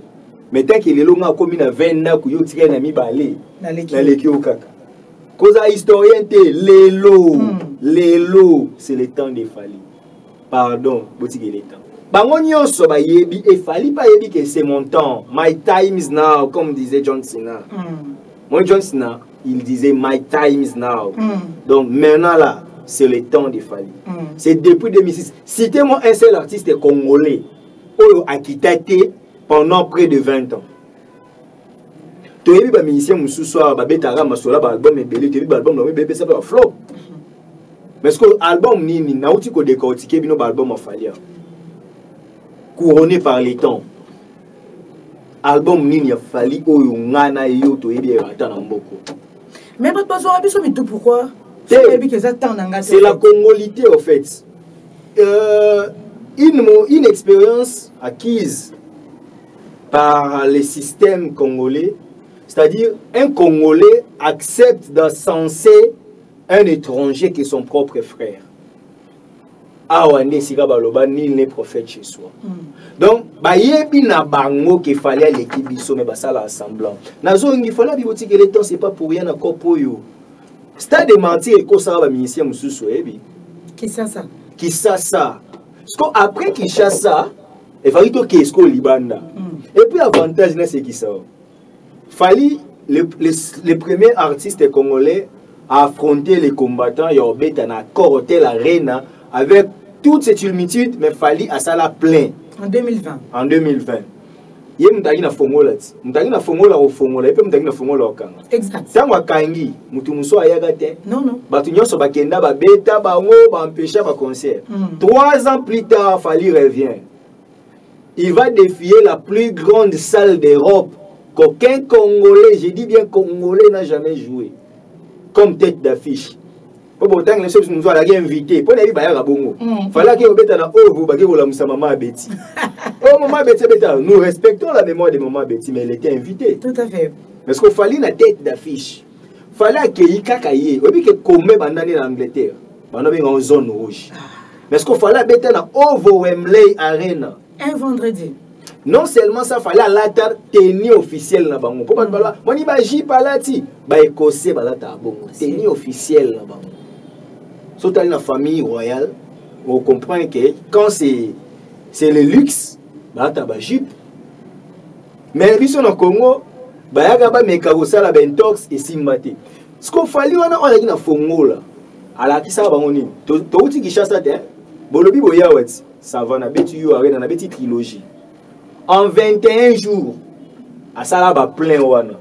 Mais tant qu'il est long à comme une 20 ans qu'il y a un ami balé. Dans l'équipe au caca. Cause à historien l'élo, c'est le temps de Fally. Pardon, boutique le temps. Bangonio so ba yebi et Fally pas yebi que c'est mon temps. My time is now, comme disait John Cena. Moi John Cena, il disait my time is now. Donc maintenant là, c'est le temps de Fally. C'est depuis 2006. Citez-moi un seul artiste congolais qui a quitté pendant près de 20 ans. Tu as vu les musiciens qui sont album et belé, album ça va flop. Mais ce que l'album ni nauti ko décortiquer bino album en Fally. Couronné par les temps. Album ni a Fally oyo ngana yo to yebi atana mboko. Mais pas besoin de tout pourquoi? C'est la congolité en fait. Une expérience acquise par les systèmes congolais, c'est-à-dire un Congolais accepte d'encenser un étranger qui est son propre frère. Awane sika baloba nul n'est prophète chez soi. Donc bayebi na bango qu'il fallait l'équipe biso mais basala assemblant. Nazo ngi fallait biboti que le temps c'est pas pour rien encore pour yo. Stade de mentir et ça va ministère mususu ebi. Qui ça ça? Qui ça ça? Parce qu'après qu'il chasse ça, il fallait que qu'est-ce qu'on libanda. Et puis l'avantage c'est qui ça? Fally le premier artiste congolais à affronter les combattants et au bet en accord hôtel arena avec toute cette humilité, mais Fally à ça la plein. En 2020. En 2020. Il y a mutagi na fongola, mutagi na fongola au fongola, et puis mutagi na fongola au kanga. Exact. Tango kangi, mutu muso ayagate. Non non. Batu nyonso bakenda ba beta ba ngo ba empêcher ba concert. 3 ans plus tard, Fally revient. Il va défier la plus grande salle d'Europe qu'aucun Congolais, je dis bien Congolais, n'a jamais joué comme tête d'affiche. Pour autant que les choses nous ont invité, pour les bailleurs à Bongo. Fallait que vous na ovo bagé la musa maman Betty. Oh maman Betty beta, nous respectons la mémoire de maman Betty, mais elle était invitée. Tout à fait. Parce qu'il fallait la tête d'affiche. Fallait accueillir Kakaye. Vous savez que comme bandani en Angleterre, bandani en zone rouge. Mais ce qu'il fallait beta na ovo Wembley Arena. Un vendredi. Non seulement ça fallait la tenue officielle na bango. Pourquoi pas moi ni ba jipalati, ba écossais ba la ta bongo. Tenue officielle na bango. Surtout dans la famille royale, on comprend que quand c'est le luxe, bah t'as ba jupe. Mais ici au Congo, bah y a gaba mekarosa la bentox et simbate. Ce qu'on fallait on a na fongo là. ala kisa bangoni to uti kishasa te bolobi boya wet ça va na betu yo arena na beti trilogie en 21 jours asala ba plein wana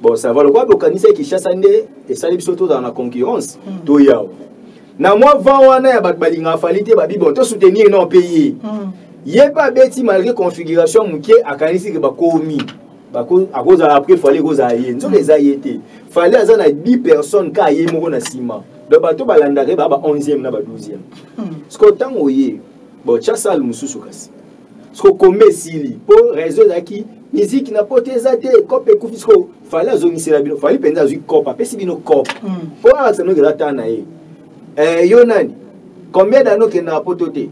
bon ça va le quoi bokanisa kishasa nde et sali biso to dans la concurrence to yao na moi vent wana ya bat balinga falite babi bon to soutenir non pays yé pas beti malgré configuration muke akanisi ke bakomi bako à cause après fallait cause aïe nous les aïeté fallait azana 10 personnes ka aïe moko na sima donc bato balandare ba 11e na ba 12e ce que tant oyé bon cha sal mususu kasi ce que comme sili pour réseau zaki musique na potezate cop et kufisco fallait azongisi la bino fallait penza azui cop apesi bino cop pour ça nous la tana yo nani combien d'années que na pototé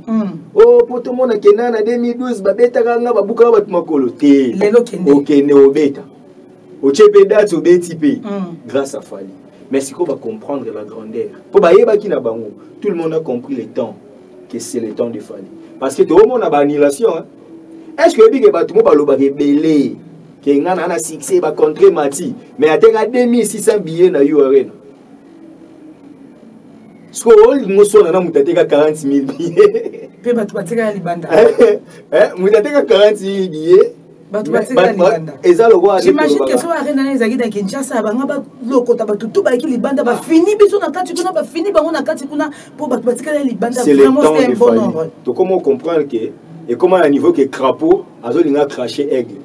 oh poto mona kena na 2012 babeta kanga babuka batu makolo te lelo kende okene obeta ochepe date obeti pe grâce à Fally mais si qu'on va comprendre la grandeur pour bayeba ki na bango tout le monde a compris le temps que c'est le temps de Fally parce que tout le monde a annulation est-ce que bige batu mo baloba ke belé ke ngana na succès ba contre Mati mais atenga 2600 billets na yo arena ce que nous sommes dans 40 000 billets. Pe batu batika libanda. Mutateka 40 000 billets. Batu batika libanda. J'imagine que so arena na ezaki na Kinshasa banga ba lokota batu tout ba ki libanda ba fini biso na kati kuna ba fini bango na kati kuna pour batu batika libanda vraiment c'est un bon nombre. Donc comment comprendre que et comment à niveau que crapaud azolinga cracher aigle.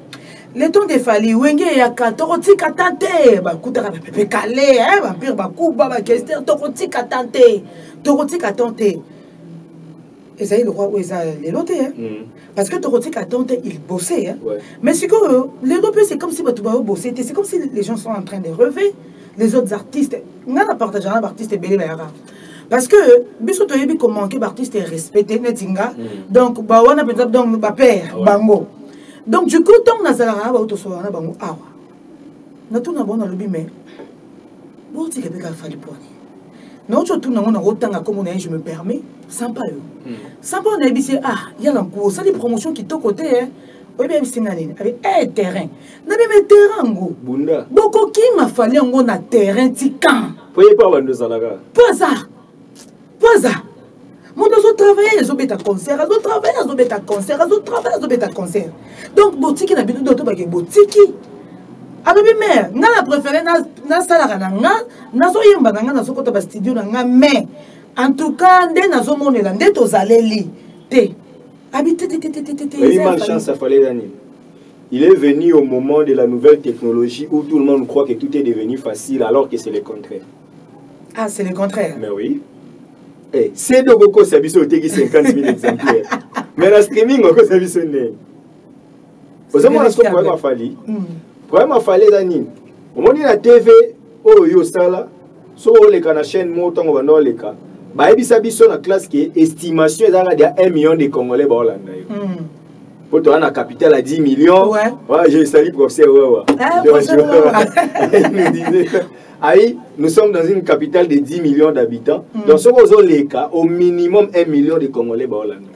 Le temps de Fali wenge ya katoti katante ba kutaka pepe calé ba pire ba kuba ba question tokoti katante tokoti katante. Et ça, le roi, les lotés, hein? Parce que Toroti Katante, il bossait. Hein? Ouais. Mais c'est que les lotés, c'est comme si Batouba bossait. C'est comme si les gens sont en train de relever les autres artistes. On a partagé un artiste belé. Parce que, Bissot Toyebi, comment que l'artiste est respecté, Netinga. Donc, on a peut-être donc père, Bango. Donc, du coup, tant que nous avons un Bango, ah, nous avons un bon lobby, mais bon, tu as fallu pour non, je tourne en autant comme je me permets, sans pas eux. Sans pas on a dit, ah, il y a l'encours, ça des promotions qui sont côté, hein. Oui, bien, c'est avec un terrain. N'a même terrain, go. Bunda. Beaucoup qui m'a fallu un terrain, tican. Pouvez pas vendre ça là-bas. Pas ça. Pas ça. Moi, nous avons travaillé, nous avons fait concert, nous avons travaillé, nous avons fait concert, nous avons travaillé, nous avons fait concert. Donc, boutique, n'a bien d'autres baguettes, boutique. Ah mais mère, nga la préféré na sala na nga nazo yemba na nga nazo kota ba studio na nga mais en tout cas ndé nazo monela ndé tozaleli té habité il malchance ça fallait Daniel. Il est venu au moment de la nouvelle technologie où tout le monde croit que tout est devenu facile alors que c'est le contraire. Ah c'est le contraire. Mais oui. Eh, c'est de beaucoup service au tegi 50 000 exemplaires. Mais la streaming encore service né. Vous avez ce qu'on va faire. Vraiment, il fallait Dani. Au moment de la TV, oh yo sala, so les canaux chaîne montant au nord les cas. Bah ebisabiso na classe qui est estimation il y a 1 million de Congolais bah Hollanda. Pour toi la capitale à 10 millions. Ouais, j'ai salé professeur ouais. Ah, il nous disait aïe, nous sommes dans une capitale de 10 millions d'habitants. Donc ce qu'on les cas au minimum 1 million de Congolais bah Hollanda.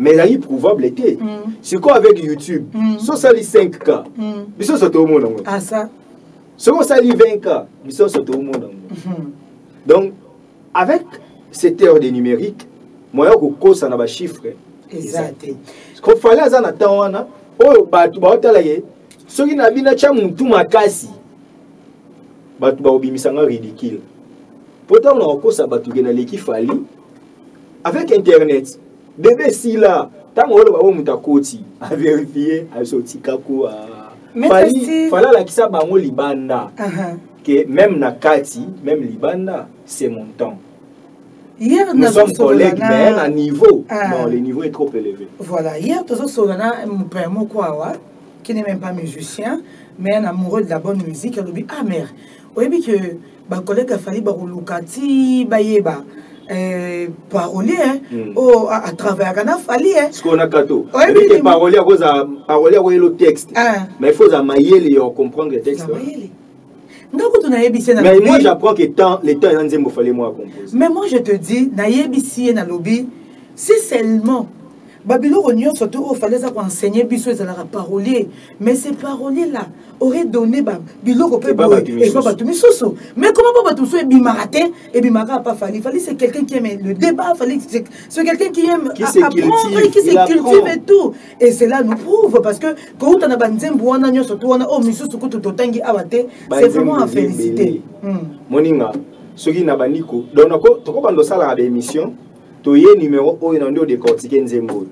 Mais là, il prouvable était. C'est quoi avec YouTube? Si on salit 5K, ils sont sur tout le monde. Ah ça? Si on salit 20K, ils sont sur tout le monde. Donc, avec cette heure de numérique, moi, je suis en chiffre. Exact. Ce qu'il fallait, c'est attendre. Oh, tu vas te ceux qui n'ont pas de tout ma casse, tu vas obéir ridicule. Pourtant, on a encore l'équipe fallait avec Internet. Bébé si là, tant que tu as côté à vérifier, à sortir kako fallait la kisa bango libanda. Que même na kati, même libanda, c'est mon temps. Hier, nous sommes collègues, mais à niveau. Non, le niveau est trop élevé. Voilà, hier, tu as Solana, mon père Mokwawa, qui n'est même pas musicien, mais un amoureux de la bonne musique, il a dit, ah mère, vous voyez que ma collègue a fallu Baroulukati, Bayeba. Parolier à travers un affali ce qu'on a cadeau parolier à cause parolier le texte mais il faut amailler et comprendre le texte mais moi j'apprends que les temps il fallait moi composer mais moi je te dis naïebisi na lobby si seulement Babylone Réunion surtout il fallait enseigner biso et la parolier mais ces paroliers là auraient donné Bilo et pas Batumisoso mais comment pas Batumisoso et Bimaraté et Bimara pas fallu c'est quelqu'un qui aime le débat c'est quelqu'un qui aime apprendre qui se cultive et tout et cela nous prouve parce que quand on a banzembo on a surtout on a oh Misoso ko totangi abate c'est vraiment à féliciter moninga soki na baniko donc to ko bando sala ba émission toye numéro oyo de cortiquer nzembo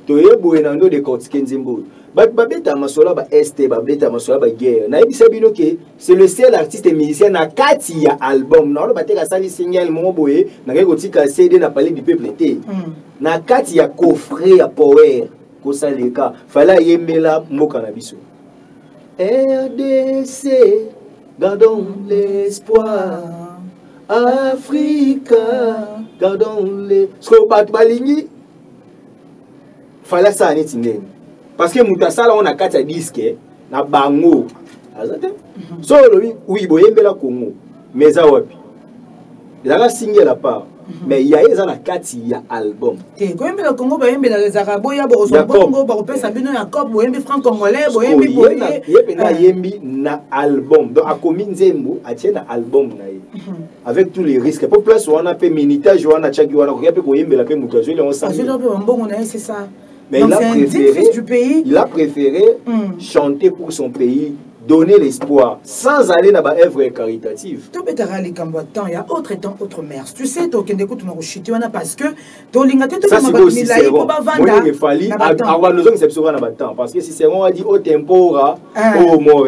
toye boye nando de cortiquer nzembo babeta masola ba este babeta masola ba guerre na ebisa bino ke c'est le seul artiste et musicien na kati ya album na ba teka sali single mo boye na ke kotika CD na parler du peuple té na kati ya coffret ya power ko saleka fala yemela mboka na biso RDC gardons l'espoir Africa gardons-les. Ce que bat balingi, fallait ça en étiner. Parce que mutasala on a 4 disques, na bango. So oui boyembe la Congo, mais ça wapi. La single à part. mais il y a la kati ya album. Te koyembe la Congo ba yembe la Zarabo ya bo Congo ba pesa bino ya Jacob bo yembe franc congolais bo yembe boye. Yembe na yembi na album. Donc a komi nzembo a tient na album na ye. Avec tous les risques. Pour place on a fait minitage on a chaki on a koyembe ko yembe la pe muto zo le on s'en. C'est ça. Mais il a préféré chanter pour son pays, donner l'espoir, sans aller dans une œuvre caritative. Il y a autre temps, autre mère. Tu sais, tu as parce que ça c'est aussi Cicéron. Il fallait avoir nos exceptions parce que Cicéron a dit au tempora, au mores,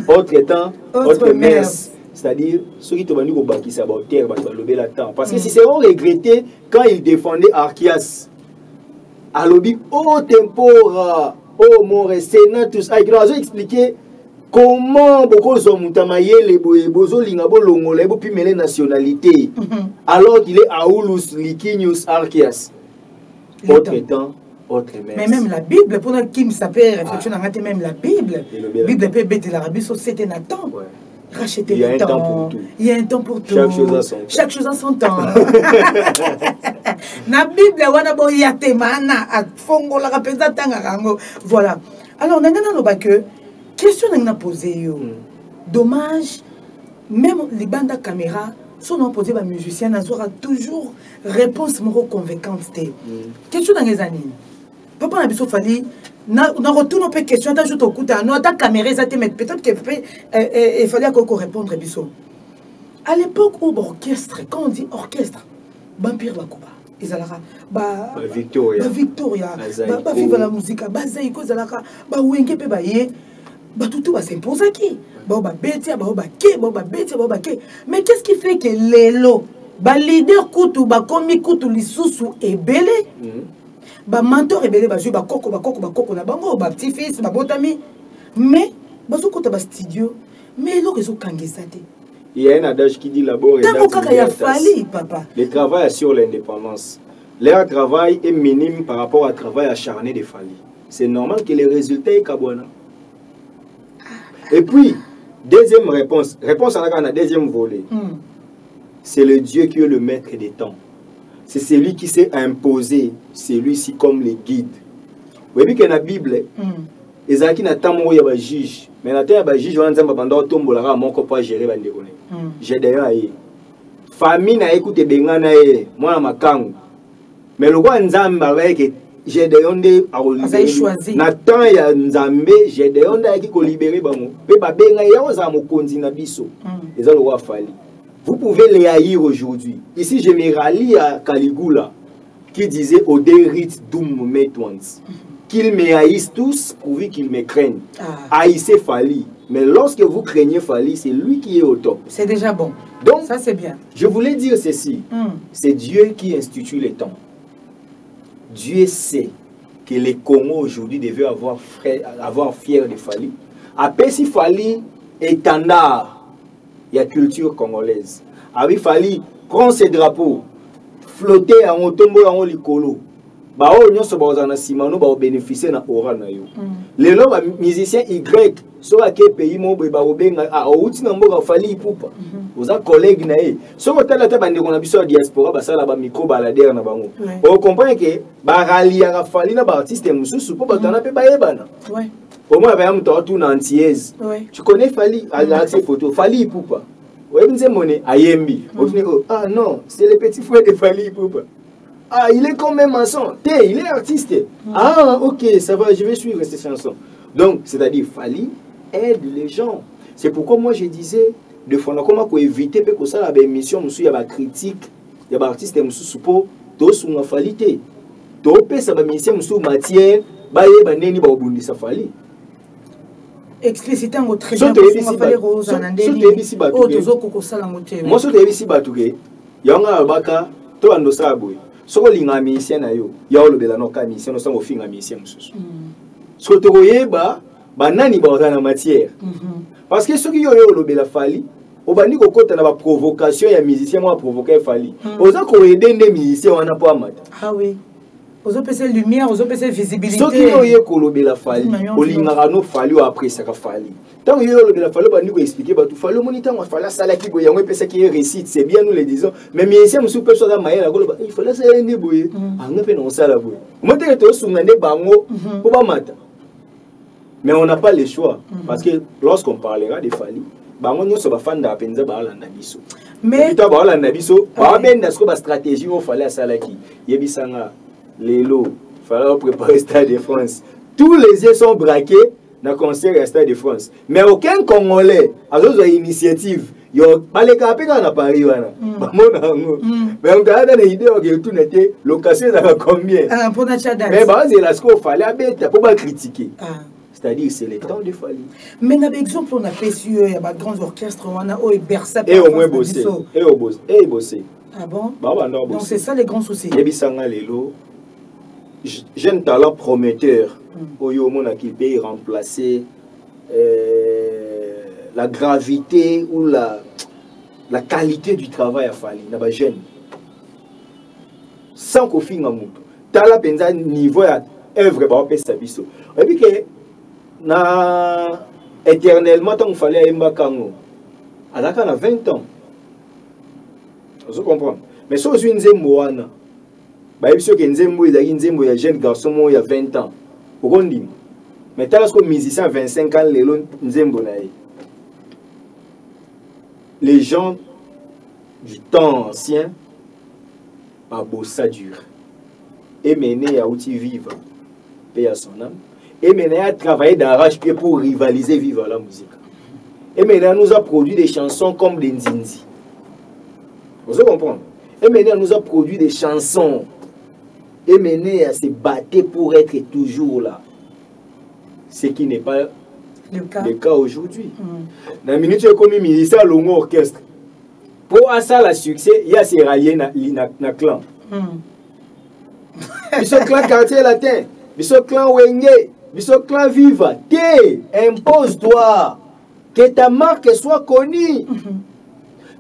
autre temps, autre mère. C'est-à-dire, ceux qui te vendent au baki, ça va terre, ça va lever la temps. Parce que Cicéron regrettait quand il défendait Archias. Alobi au tempora, au mores, senatus. Il a expliqué comment beaucoup sont mutamaye les bozo lingabo longolais puis mêler nationalité alors qu'il est Aulus Licinius Archias. Autre temps, autre mère. Mais même la Bible, pour qui s'appelle réflexion, même la Bible. La Bible peut être l'Arabie, c'était Nathan. Racheter le temps. Il y a un temps pour tout. Chaque chose a son temps. La Bible, il y a des mana à fongo la rapesatanga. Voilà. Alors, on a dit que question qu'on a posée. Dommage, même les bandes à caméra sont posées par musiciens, ils auront toujours réponse convaincante. Question dans les années. Papa n'a pas fallu. On retourne aux questions, on a au à notre caméra, peut-être qu'il fallait qu'on répondre. À l'époque où l'orchestre, quand on dit orchestre, Vampire Bakuba, Izalara, Victoria, Viva la musique, Zaïko, Zalara, Wenge Pebaye, tout va s'imposer qui? Mais qu'est-ce qui fait que les lots, leader Koutou, Komi Koutou, Lissoussou et Belé? Mentor rebelle ba jouer ba koko na bango ba petit fils ba botami mais bazo kota ba studio mais lo rezo kangesate. Il y a un adage qui dit labor et papa. Le travail sur l'indépendance. Leur travail est minime par rapport au travail acharné de Fali. C'est normal que les résultats soient kabwana. Et puis deuxième réponse à la deuxième volet. C'est le Dieu qui est le maître des temps. C'est celui qui s'est imposé, celui-ci comme les guides. Vous voyez que dans la Bible, les gens qui n'attendent pas les juges, mais n'attendent pas les juges, on a dit que mon copain pas gérer les gens. J'ai d'ailleurs famille n'a écouté Bengana, moi na makangu. Mais le roi Nzamba avec j'ai d'ailleurs choisi. Nathan ya Nzambe, j'ai d'ailleurs qui ko libérer bango. Pe ba benga ya oza mo konzi na biso. Les le roi Fali. Vous pouvez les haïr aujourd'hui. Ici, je me rallie à Caligula, qui disait au Derit Doum Metwans, qu'ils me haïssent tous pourvu qu'ils me craignent. Haïssez Fali. Mais lorsque vous craignez Fali, c'est lui qui est au top. C'est déjà bon. Donc, ça c'est bien. Je voulais dire ceci. C'est Dieu qui institue les temps. Dieu sait que les Congo aujourd'hui devaient avoir fier de Fali. Après, si Fali est standard, il y a culture congolaise. Il fallait prendre ces drapeaux, flotter en tombeau en likolo. Nous sommes bénéficier de l'aura. Les musiciens Y, sur quel pays mon bébé a outil n'a fallu pour vous avez collègues naïs. Sur le tel tabane qu'on a vu sur la diaspora, ça là bas micro balader na bango. On comprend que barali a fallu na artiste mususu pour batana pe baebana. Ouais. Pour moi, il y a tout entièse. Tu connais Fali, à ces photos, Fali Poupa. Oui, c'est mon Ayembi. Ah non, c'est le petit frère de Fali Poupa. Ah, il est quand même ensemble. Il est artiste. Ah, ok, ça va, je vais suivre cette chanson. Donc, c'est-à-dire, Fali aide les gens. C'est pourquoi moi je disais, de fois, comment éviter que ça, la émission, il y a la critique, il y a des artistes qui pour tous la qualité. Topé ça va mission sous matière, bah y a neni ba obundi ça fali. Expliciter en très bien. On va faire rose en andeli. Oh tozo koko sala moté. Moi so te bisi batuke. Yanga baka to ando sabwe. Soko linga mission na yo. Ya olobela no ka mission no sango finga mission mususu. So to yeba banani ba na matière. Parce que ceux qui yo olobela fali obandi kokota na ba provocation ya musicien moi provoquer fali. Oza ko aider des musiciens wana po amata. Ah oui. Aux opérations lumière, aux opérations visibilité. Ce qui est kolobela fali, olingara fali ou après ça fali. Tant que le fali va nous expliquer, bah tout fali au moniteur, on fala ça là qui boye, on peut penser qu'il récite, c'est bien nous le disons. Mais si on soupe sur la maille, il fallait ça aller boye. Ah on peut non ça la boye. Moi t'es tout sur l'année bango, pour pas matin. Mais on n'a pas le choix parce que lorsqu'on parlera des fali, bango nous sommes fans d'appenza ba la nabiso. Mais toi ba la nabiso, ba ben dans ce stratégie on fallait ça là qui, yebisanga. Les lots, il fallait préparer le Stade de France. Tous les yeux sont braqués dans le concert du Stade de France. Mais aucun Congolais a une initiative. Il y a des capés dans Paris. Mais on a une idée que tout n'était location dans combien. Mais c'est là ce qu'il fallait pour critiquer. C'est-à-dire c'est le temps de Fali. Mais par exemple, on a fait sur il y a des grands orchestres, on a Bersa. Et au moins bosser. Et bosser. Ah bon? Donc c'est ça les grands soucis. Jeune talent prometteur, Oyomo qui peut remplacer la gravité ou la qualité du travail à Fali. Naba jeune. Sans qu'on finisse mon tala penza niveau à œuvre ba pe sabiso. Et puis que na éternellement tant fallait Emba Kango. Alaka na 20 ans. Vous comprenez? Mais si vous avez une zemboana, il y a un jeune garçon il y a 20 ans. Mais tant que musicien 25 ans, les gens du temps ancien, à Bossa dur. Et mené à outil vivre, paix à son âme. Et mené à travailler d'arrache-pied pour rivaliser vivre la musique. Et maintenant nous a produit des chansons comme des Nzinzi. Vous comprenez? Et maintenant nous a produit des chansons. Et mené à se battre pour être toujours là. Ce qui n'est pas le cas aujourd'hui. Dans la minute où il y a un long orchestre. Pour ça, le succès, il y a ces ralliés dans le clan. Ils sont clan quartier latin. Ils sont clan Wenge. Ils sont clan Viva. Impose-toi. Que ta marque soit connue.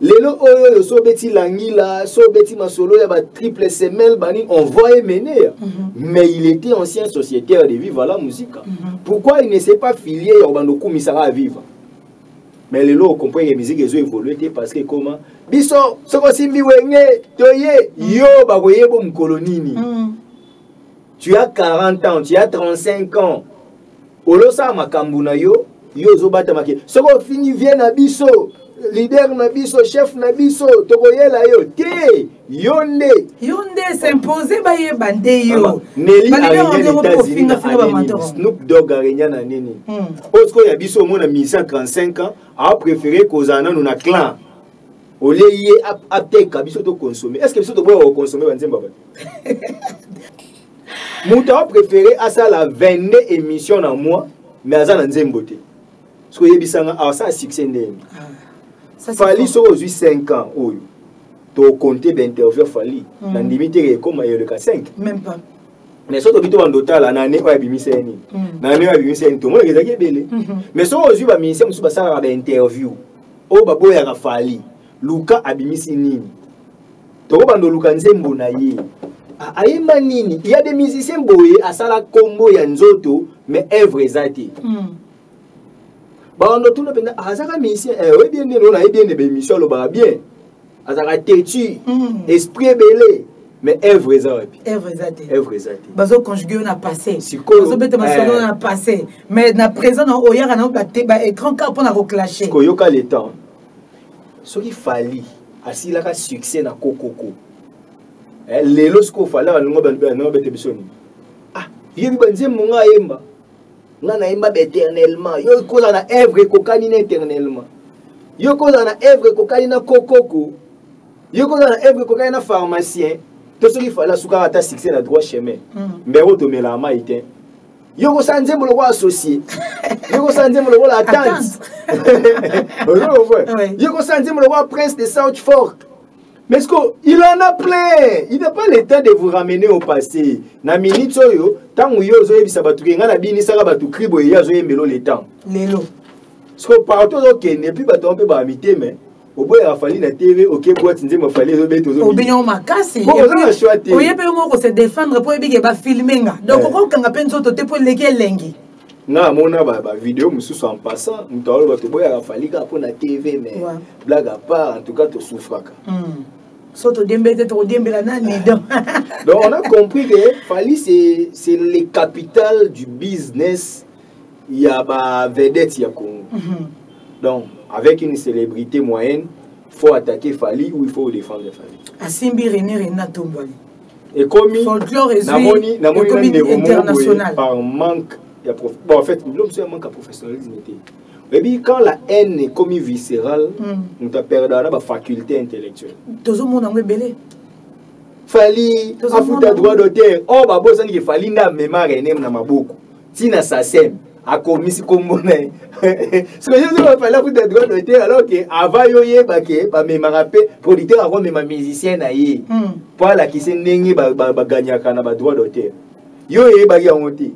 Lelo oyo so beti langila, so beti masolo ya ba triple semelle bani on voit mener. Mais il était ancien sociétaire de vivre la musique. Pourquoi il ne s'est pas filié au bandoku misara à vivre? Mais lelo on comprend que la musique a évolué parce que comment biso soko simbi wenge toye yo ba koye bo mkolonini. Tu as 40 ans, tu as 35 ans. Olosa makambu na yo zo bata make. Soko fini vient na biso. Leader Nabiso, chef Nabiso, Togoyela yo, te, Yonde. Yonde s'imposer, baye bande yo. Nelly Snoop Dogg a régné na nini. Osko Yabiso, mon ami, 35 ans, a préféré qu'Ozana nous na clan. Au lieu d'apte Kabiso to consommer. Est-ce que Biso to boire consommer banzem baba? Mouta a préféré à ça la 22 émissions en mois, mais à ça na nzembote. Parce que Yebisanga a ça succès ndem. Fali so aux 5 ans, tu as compté d'interview Fali. Dans la limite, comme il y a le cas 5. Même pas. Mais si tu as un total, l'année où il y a Bimiseni. L'année où il y a Bimiseni, tout le monde est belé. Mais si tu as un ministère, tu as une interview. Oh, Babo y a Fali. Luka a Bimiseni. Tu as un Luka Nzembo na ye. Aïma nini. Il y a des musiciens boye à Sala Combo y a Nzoto, mais œuvre zati. Bah on a tout le monde azaka musicien oui bien on a bien des émissions le ba bien azaka têtu esprit belé mais œuvre zati œuvre zati bazo conjugué on a passé bazo bête masolo on a passé mais na présent on oyaka na ba écran ka pour na reclasher koyoka le temps ce qu'il fallait asila ka succès na kokoko lelo sko fala ngo ba bete bisoni ah yebi banze monga yemba na imba éternellement yo ko na œuvre kokani éternellement yo ko na œuvre kokani na kokoko yo ko na œuvre kokani na pharmacien to ce qu'il fallait suka ta succès na droit chemin mais auto mela maïté yo ko sanze mo lo associé yo ko sanze mo lo la tante yo ko sanze mo lo prince de Southfork. Mais ce qu'il en a plein. Il n'a pas le temps de vous ramener au passé. Na minute soyo, tant où yo zo ebisa batu kenga na bini saka batu kribo ya zo yembelo le temps. Lelo. Ce que partout ok ne plus batu on peut ba mité mais au bout il fallait la TV OK boîte nzembo fallait rebeto zo obinyo makasi oye pe mo ko se défendre pour ebike ba filmer nga donc ko kanga penzo to te pour leke lengi na mona ba vidéo mususu en passant mutalo ba to boya fallait ka pour la TV mais blague à part en tout cas to souffraka soto dembete to dembela nani donc on a compris que Fally c'est le capital du business. Il y a ba vedette ya Congo. Donc avec une célébrité moyenne, il faut attaquer Fally ou il faut défendre Fally. Asimbi René Rena Tomboli. Et comme folklore namoni international par manque bon en fait l'homme c'est un manque de professionnalisme. Et puis quand la haine est comme viscérale, on t'a perdu la faculté intellectuelle. Tout le monde a belé. Fally a foutu droit d'auteur. Oh bah bon ça dit Fally n'a même René na maboko. Tina Sassem a commis ce combo na. Ce que je veux Fally a foutu droit d'auteur alors que avant yo yeba ke ba me rappel producteur avant même musicien na ye. Pour la qui se ndenge ba gagnaka na ba droit d'auteur. Yo yeba ya honte.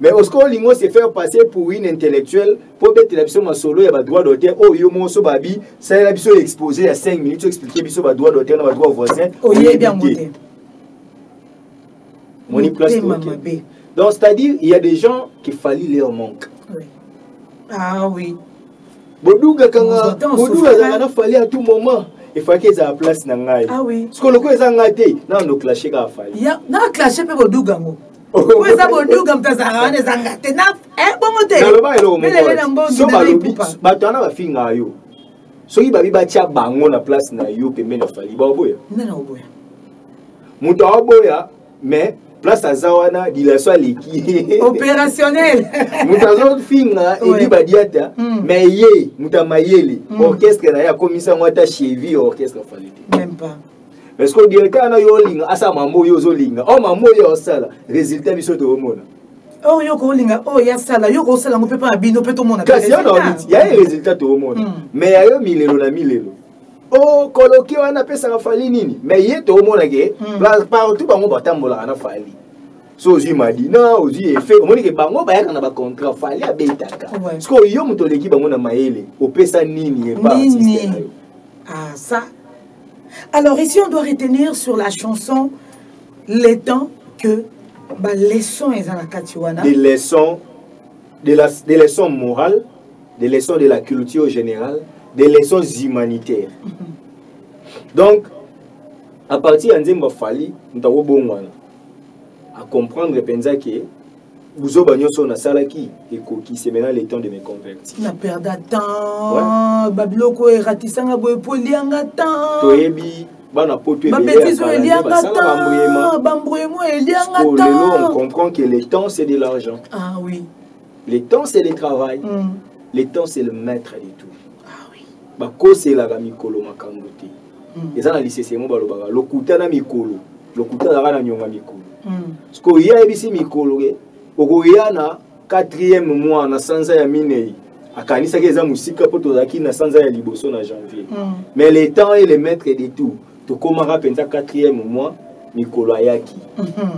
Mais au score, l'Ingo se faire passer pour une intellectuelle pour mettre la ma solo, il y a droit d'auteur. Oh, yo, mon babi, ça y a exposé à 5 minutes, expliquer le droit d'auteur, le droit voisin. Oh, il est bien monté. Mon place. Donc, c'est-à-dire, il y a des gens qui fallait leur manque. Oui. Ah oui. Bodouga, Bodouga, fallait à tout moment. Il faut qu'ils aient la place. Ah oui. Ce qu'on a fait, non, on a clashé à Fally. Il y a clashé pour Bodouga. Oui, ça va nous comme ça, ça ne s'engage pas. Eh, bon, on est. Mais les gens sont pas. Batana va finir yo. So il va bâtir bango na place na yo pembe na Fally. Ba oboya. Non non oboya. Muta oboya, mais place à Zawana dilation leki. Opérationnel. Muta zo finga edi badiata, mais ye muta mayele. Orchestre na ya commission ngata chevi orchestre Fally. Même pas. Parce que le directeur a yolinga asa mambo yo zolinga o mambo yo sala résultat biso to mona oh yo ko linga oh ya sala yo ko sala ngope pa bino pe to mona kasi ya un résultat to mona mais ayo milelo na milelo oh coloquer wana pesa na Fally nini mais ye to mona ke partout bango batambola na Fally so ozi madina ozi effet omoni ke bango ba yaka na ba contrat Fally abetaka parce que yo muto leki bango na maele opesa nini e ba artiste ah ça. Alors ici, on doit retenir sur la chanson les temps que les leçons des leçons, des leçons morales, des leçons de la culture générale, des leçons humanitaires. Donc, à partir de Nzemba Fally, nous avons besoin à comprendre que vous avez na salaki et qui c'est maintenant le temps de me convertir. Na perda temps. Babiloko eratisanga boye polianga temps. Toyebi bana poto ba bêtise elianga temps. Bambrouemo elianga temps. On comprend que le temps c'est de l'argent. Ah oui. Le temps c'est le travail. Le temps c'est le maître de tout. Ah oui. Ba ko c'est la mikolo makangote. Eza na lycée mo balobaka lokuta na mikolo. Lokuta na nyonga mikolo. Parce que il y a ebisi mikolo ke Ogoyana 4e mois na sanza ya minei akanisa keza musika poto zaki na sanza ya liboso na janvier mais le temps est le maître de tout to komara penza 4e mois mikolo ayaki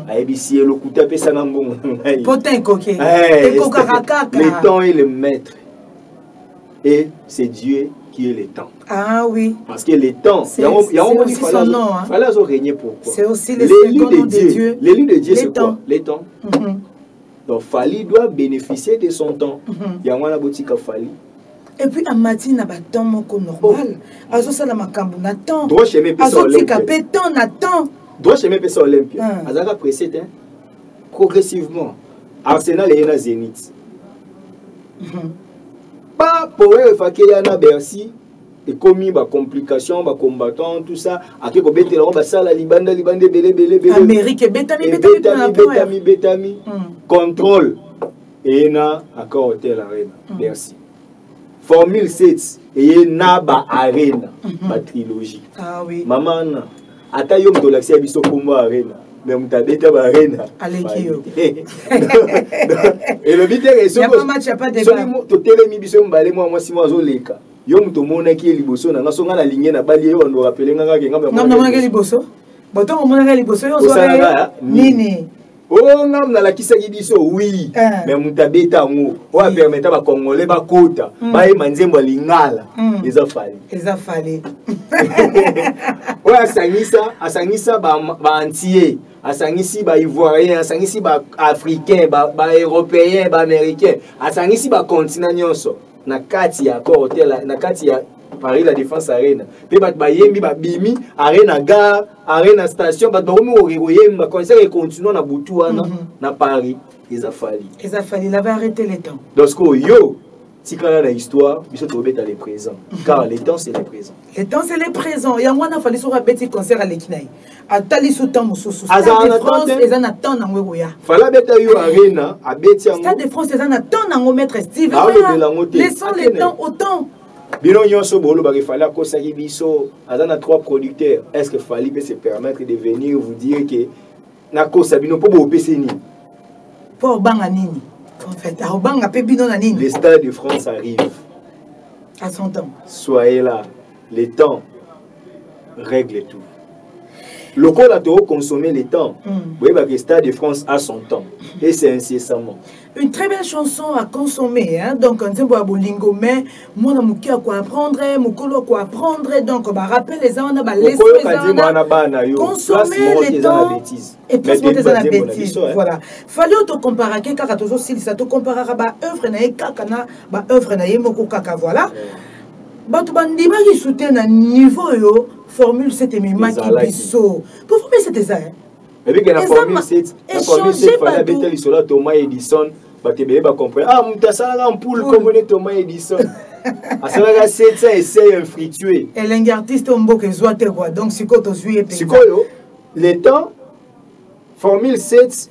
ayebisi lokuta pesa na mbongo ngai potin koke le temps est le maître et c'est Dieu qui est le temps. Ah oui. Parce que le temps, c'est aussi son nom. Fallait régner pourquoi? C'est aussi le second nom de Dieu. L'élu de Dieu c'est quoi? Le temps. Donc Fally doit bénéficier de son temps. Il y a un boutique à Fally. Et puis à matin na temps moko normal. Azo sala makambu na temps. Droit chemin pesa Olympia. Azo tika temps na temps. Droit chemin pesa Olympia. Azaka précède progressivement. Arsenal et na Zénith. Pas pour eux fakeya na Bercy et commis ba complications ba combattants tout ça ake ko betela ba sala libanda belé Amérique betami contrôle et na accord hôtel arena merci formule 7 et na ba arena ba trilogie ah oui maman ata yo mto l'accès biso kombo arena mais mta beta ba arena alekio et le but est il y a pas match, il y a pas débat to telemi biso mbale moi si moi zo leka yo mto mona ki liboso na ngaso ngana linge na bali yo ndo rappeler ngaka ke ngamba ngamba mona ki liboso boto mona ki liboso yo zo nini Oh, ngam na la kisaki biso, oui. Mais mutabeta ngo. O a permettre ba Congolais ba kota. Ba e manzembo lingala. Les a fallu. Les a fallu. O asangisa ba entier. Asangisi ba ivoirien, asangisi ba africain, ba européen, ba américain. Asangisi ba continent nyonso. Na kati ya ko hotel, na kati ya Paris la Défense Arena. Pe bat ba yembi ba bimi arena gare, arena station bat ba yemba concert et continue na butu wana na Paris. Ils a fallu. Il avait arrêté les temps. Donc yo si quand la histoire, biso to beta les présents. Car les temps c'est les présents. Les temps c'est les présents. Ya mwana fali so petit concert à l'Ekinai. Atali sou temps mususu. Stade de France les en attend na ngoya. Fala beta yo arena a beti yango. Stade de France les en attend na ngo maître Steve. Laissons les temps autant. Bino nyonso bolo ba fala ko saki biso azana 3 producteurs. Est-ce que Fali peut se permettre de venir vous dire que na ko sabino po bo pese ni? Po banga nini? En fait, à banga pe bino na nini? Le Stade de France arrive. À son temps. Soyez là. Le temps règle tout. Le corps a toujours consommé le temps. Vous voyez que le Stade de France a son temps. Et c'est incessamment. Une très belle chanson à consommer. Hein? Donc, on dit bolingo, mais moi, je à quoi apprendre, mon quoi apprendre. Donc, on va rappeler les gens, on va laisser les gens consommer les temps. Et puis, on va la bêtise. Voilà. Fallait te comparer à quelqu'un qui a aussi, ça te comparera à œuvre, na œuvre, na yemoko kaka, voilà. Bato bandima qui soutient un niveau yo formule cette mima qui biso. Pour vous c'est ça. Et puis la formule c'est fallait bêter les soldats Thomas Edison, batebe ba comprendre. Ah mutasala ampoule comme on Thomas Edison. À cela c'est ça essaye infructueux. Et l'un artiste mboke zoate quoi. Donc c'est quoi to suie pe. C'est quoi yo? Le temps formule 7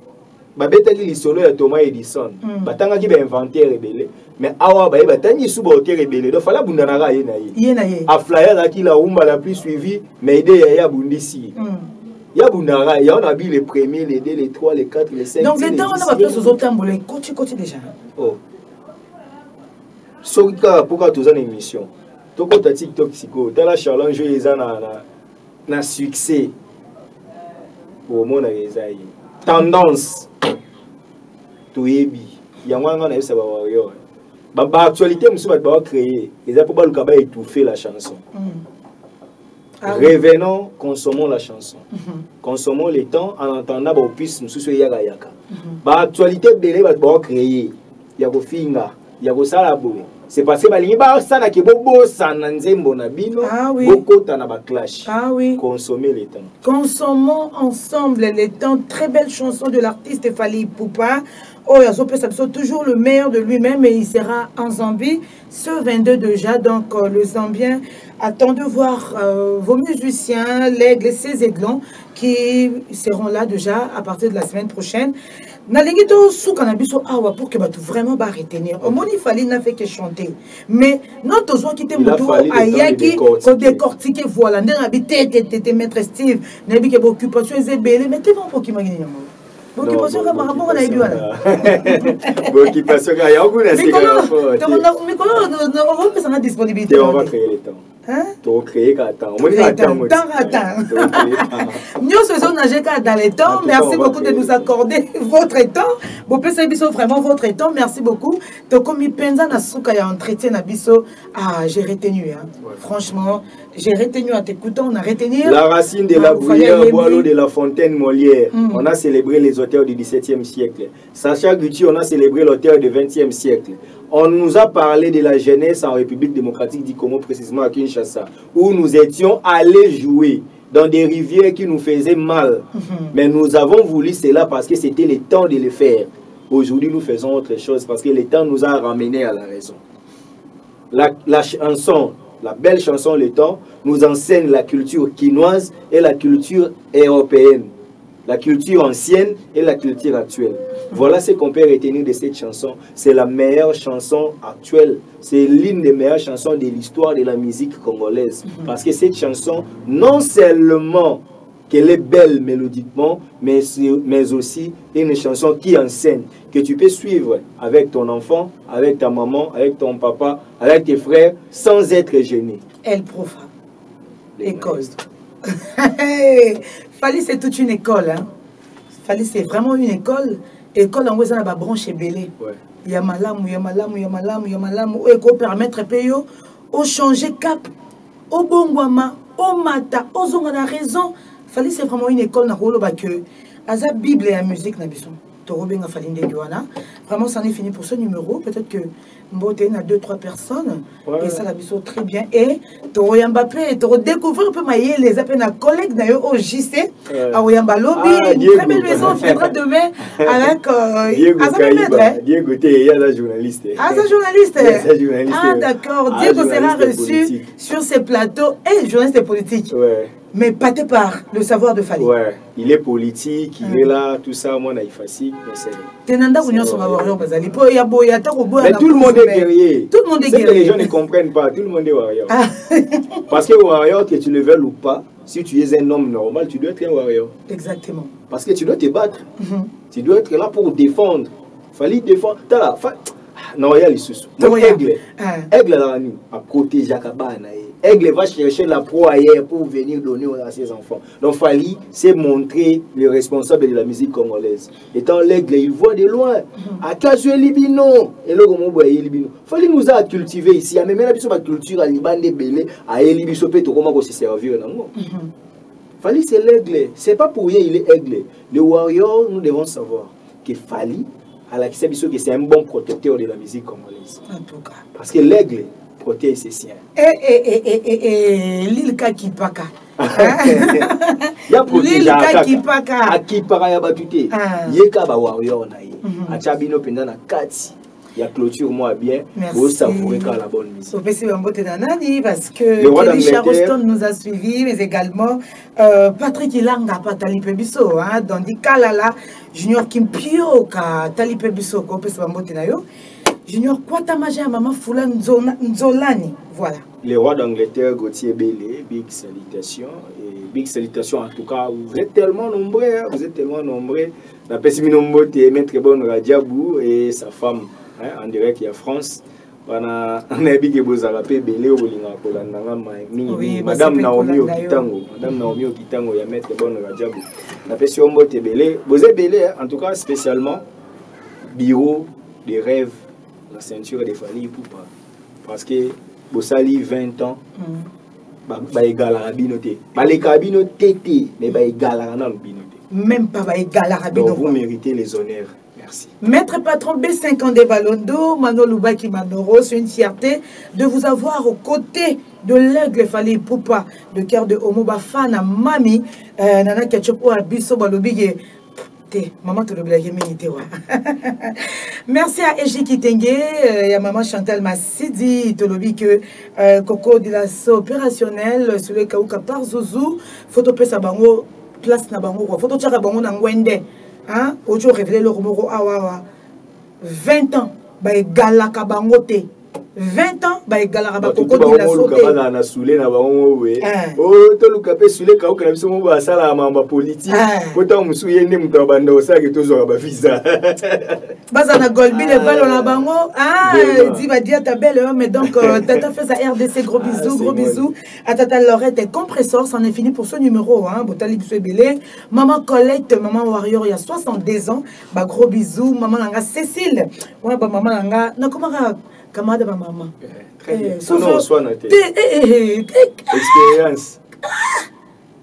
ba bêter les soldats Thomas Edison. Batanga qui ba inventer rebelle. Mais awa ba ba tangi sous ba hotel rebelle. Donc fallait bundanaka ye na ye. Ye na ye. A flyer là qui la rumba la plus suivie mais idée ya bundisi. Ya bunara, ya on a vu les premiers, les 2, les 3, les 4, les 5. Donc les temps on a pas plus aux autres tamboulés. Coach déjà. Oh. Soka pourquoi tu as une émission. To ko ta TikTok siko, ta la challenge les na succès. Pour mon azayi. Tendance. To yebi. Ya mwanga na yesa ba warrior. Ba actualité musu ba créer. Les a pour ba lukaba étouffer la chanson. Revenons, consommons la chanson. Consommons le temps en entendant au puisse nous soucier yaga yaka. Ba actualité belé ba créer. Ya ko finga, ya ko sala boye. C'est parce que balingi ba sana ke bobo sana nzembo na bino, boko ta na ba clash. Ah oui. Consommer le temps. Consommons ensemble les temps. Très belle chanson de l'artiste Fally Ipupa. Oh, il toujours le meilleur de lui-même et il sera en Zambie ce 22 déjà. Donc, le Zambien attend de voir vos musiciens, l'aigle et ses aiglons qui seront là déjà à partir de la semaine prochaine. Nalengito sous cannabis awa pour que tu vraiment pas retenir. Au moins il fallait n'a fait que chanter. Mais notre besoin qui était moto ayaki ko décortiquer voilà n'a habité t'es maître Steve n'a habité occupation zébélé mais t'es bon pour qui m'a gagné. Occupation comme rapport à Ibi voilà. Occupation il y a beaucoup de sécurité. Mais comment on va faire ça disponibilité. On va créer le temps. Hein? Tu vas créer quand temps. On va attendre. Nous faisons nager dans les temps. Merci beaucoup de nous accorder votre temps. Vous pouvez biso vraiment votre temps. Merci beaucoup. Donc comme il pensa na souka ya entretien na biso, ah j'ai retenu hein. Franchement, j'ai retenu en t'écoutant, on a retenu. La racine de la bruyère, Boileau de la Fontaine, Molière. On a célébré les auteurs du XVIIe siècle. Sacha Gucci, on a célébré l'auteur du XXe siècle. On nous a parlé de la jeunesse en République démocratique du Congo, précisément à Kinshasa, où nous étions allés jouer dans des rivières qui nous faisaient mal. Mais nous avons voulu cela parce que c'était le temps de le faire. Aujourd'hui, nous faisons autre chose parce que le temps nous a ramenés à la raison. La chanson, la belle chanson Le Temps, nous enseigne la culture quinoise et la culture européenne. La culture ancienne et la culture actuelle. Voilà ce qu'on peut retenir de cette chanson. C'est la meilleure chanson actuelle. C'est l'une des meilleures chansons de l'histoire de la musique congolaise. Parce que cette chanson, non seulement qu'elle est belle mélodiquement, mais aussi une chanson qui enseigne, que tu peux suivre avec ton enfant, avec ta maman, avec ton papa, avec tes frères, sans être gêné. Elle profane. École. Fally, c'est toute une école. Hein? Fali, c'est vraiment une école. École en Wezana ba branche belé. Ouais. Yamalamu. Et qu'on permettre payo au changer cap, au bongwama, au mata, au zonga na raison. Fali, c'est vraiment une école na rolo ba que aza Bible et la musique na bison. Torobenga Falinde Guana. Vraiment, ça en est fini pour ce numéro. Peut-être que Mbote a 2-3 personnes. Ouais. Et ça, la biso très bien. Et Toro Mbappé, Toro découvrir un peu mailler les appels à collègues d'ailleurs au JC. À Oyamba Lobby. Une très belle maison. On viendra demain avec Diego, il y a la journaliste. Ah, sa journaliste. Ah, d'accord. Diego sera reçu sur ces plateaux. Et journaliste politique. Ouais. Mais pâté par le savoir de Fali. Ouais, il est politique, il est là, tout ça, moi, il est facile. Mais tout le monde est guerrier. Tout le monde est guerrier. Que les gens ne comprennent pas, tout le monde est warrior. Ah. Parce que warrior, que tu le veuilles ou pas, si tu es un homme normal, tu dois être un warrior. Exactement. Parce que tu dois te battre. Tu dois être là pour défendre. Fallait défendre. Non, il y a les sous. Aigle, Aigle à côté Jacabana. Aigle va chercher la proie ailleurs pour venir donner à ses enfants. Donc Fali, c'est montrer le responsable de la musique congolaise. Étant l'aigle, il voit de loin. À Kazué Libino. Et là, comment voyez Libino? Fali nous a cultivé ici. Même la culture à Liban de Belé, à Elibiso Peto, comment se servir. Fali, c'est l'aigle. C'est pas pour rien, il est aigle. Le warrior, nous devons savoir que Fali, à la que c'est un bon protecteur de la musique congolaise. En tout cas. Parce que l'aigle protège ses siens. L'île Kakipaka. Il y a protégé Akipaka ya batute. Yeka ba warrior na ye. Achabino penda na kati. Il y a clôture moi bien. Pour savourer la bonne musique. Parce que Kelly Charleston nous a suivis, mais également Patrick Ilanga, Tali Pebiso, Dondi Kalala, Junior Kimpio, Tali Pebiso, Junior Kwatamaja, Maman Foula Nzolani. Voilà. Le roi d'Angleterre, Gauthier Bélé, big salutations. Et big salutations en tout cas. Vous êtes tellement nombreux. Vous êtes tellement nombreux. La Pessiminombo, Maître Bon Radiabou et sa femme. En direct, il y a France. On a dit que vous avez belé au Madame Naomi Okitango. Madame Naomi Okitango, il y a Maître Bon Radiabou. La Pessiombo Belé. Vous êtes belé, en tout cas, spécialement, bureau des rêves, la ceinture des Fali Poupa. Parce que vous sali 20 ans, bah égal à la binoté. Bah les cabines tété, mais bah égal à la binoté. Même pas bah égal à la binoté. Donc vous méritez les honneurs. Merci. Maître patron B50 des Balondo, Mano Loubaki Manoro, c'est une fierté de vous avoir aux côtés de l'aigle Fali Poupa, de cœur de Homo Bafana Mami, Nana Ketchup ou Abisso Balobige. Maman te le blague minité. Merci à Eji Kitenge, et à maman Chantal Massidi, te lobby que Coco de la opérationnel, sur le Kaouka par Zouzou, photo pesa bango, place na bango, photo tchaka bango na Ngwende. Hein? Aujourd'hui, révélé le Romoro Awawa. 20 ans, bah, galaka bangote. 20 ans, bah, galaka bakoko de la sauté. Na soulé na bango we. Oh, to lukape soulé ka okana biso mo ba sala mamba politique. Kota musouye ne mutabanda osaki tozo ba visa. Baza na Golbi le valo na bango. Ah, dit va dire ta belle mais donc tata fait sa RDC, gros bisous, gros bisous. À tata Laurette et compresseur, c'en est fini pour ce numéro hein. Botali biso belé. Maman Colette, maman Warrior il y a 62 ans. Bah gros bisous, maman Langa Cécile. Ouais bah maman Langa na comment camarade de ma maman. Très bien. Expérience.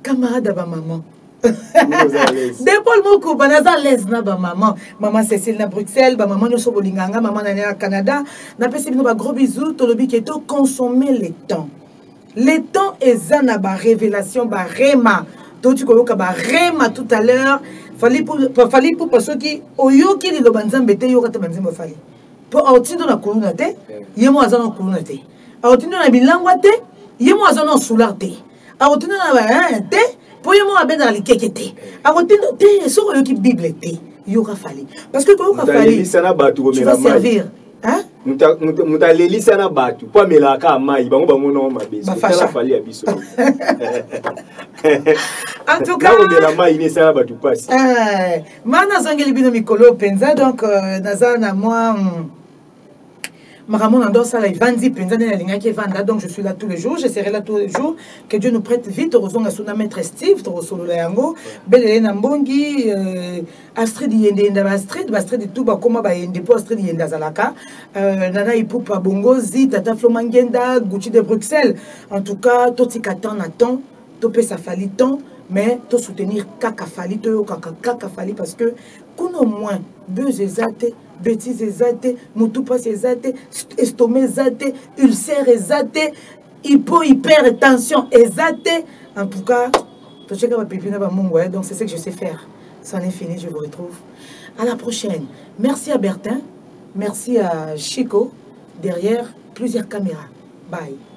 Camarade de ma maman. D'épaule moko banaza l'aise na ba maman. Maman Cécile na Bruxelles, ba maman nyoso bolinganga, maman na Canada. Na pesi bino ba gros bisous, tolobi keto consommer le temps. Le temps est zana ba révélation ba rema. Donc tu connais ba rema tout à l'heure. Fallait pour parce qui oyoki li lobanzambe te yorata banzimba fallait. Pour autindo na kuluna te, yemo azana kuluna te. Autindo na bilangwa te, yemo azana sulate. Autindo na ba te, pour yemo abenda na likeke te. Autindo te, so yoki bible te, yoka fali. Parce que yoka fali, tu vas servir. Hein? Muta leli sana batu, pas melaka mai, bango bango no mabezo. Tala fali abiso. En tout cas, la mai ne sana batu passe. Mana zangeli bino mikolo penza donc nazana moi Maramon Ando Sala Vandi Penzane la Linga qui est Vanda, donc je suis là tous les jours, je serai là tous les jours. Que Dieu nous prête vite, Rosong Asuna Maître Steve, Rosolo Layango, Belle Nambongi, Astrid Yende, Astrid Touba, Koma Bayende, Astrid Yenda Zalaka, Nana Ipupa Bongozi, Tata Flomangenda, Gucci de Bruxelles. En tout cas, Toti Katan Nathan, Topé Safali Ton, mais to soutenir Kaka Fali, Kaka Fali, parce que, qu'on au moins, deux exatés. Bêtises ezate, moutoupas ezate, estomac ezate, ulcère ezate, hypertension ezate. En tout cas, donc c'est ce que je sais faire. Ça en est fini, je vous retrouve à la prochaine. Merci à Bertin, merci à Chico, derrière plusieurs caméras. Bye.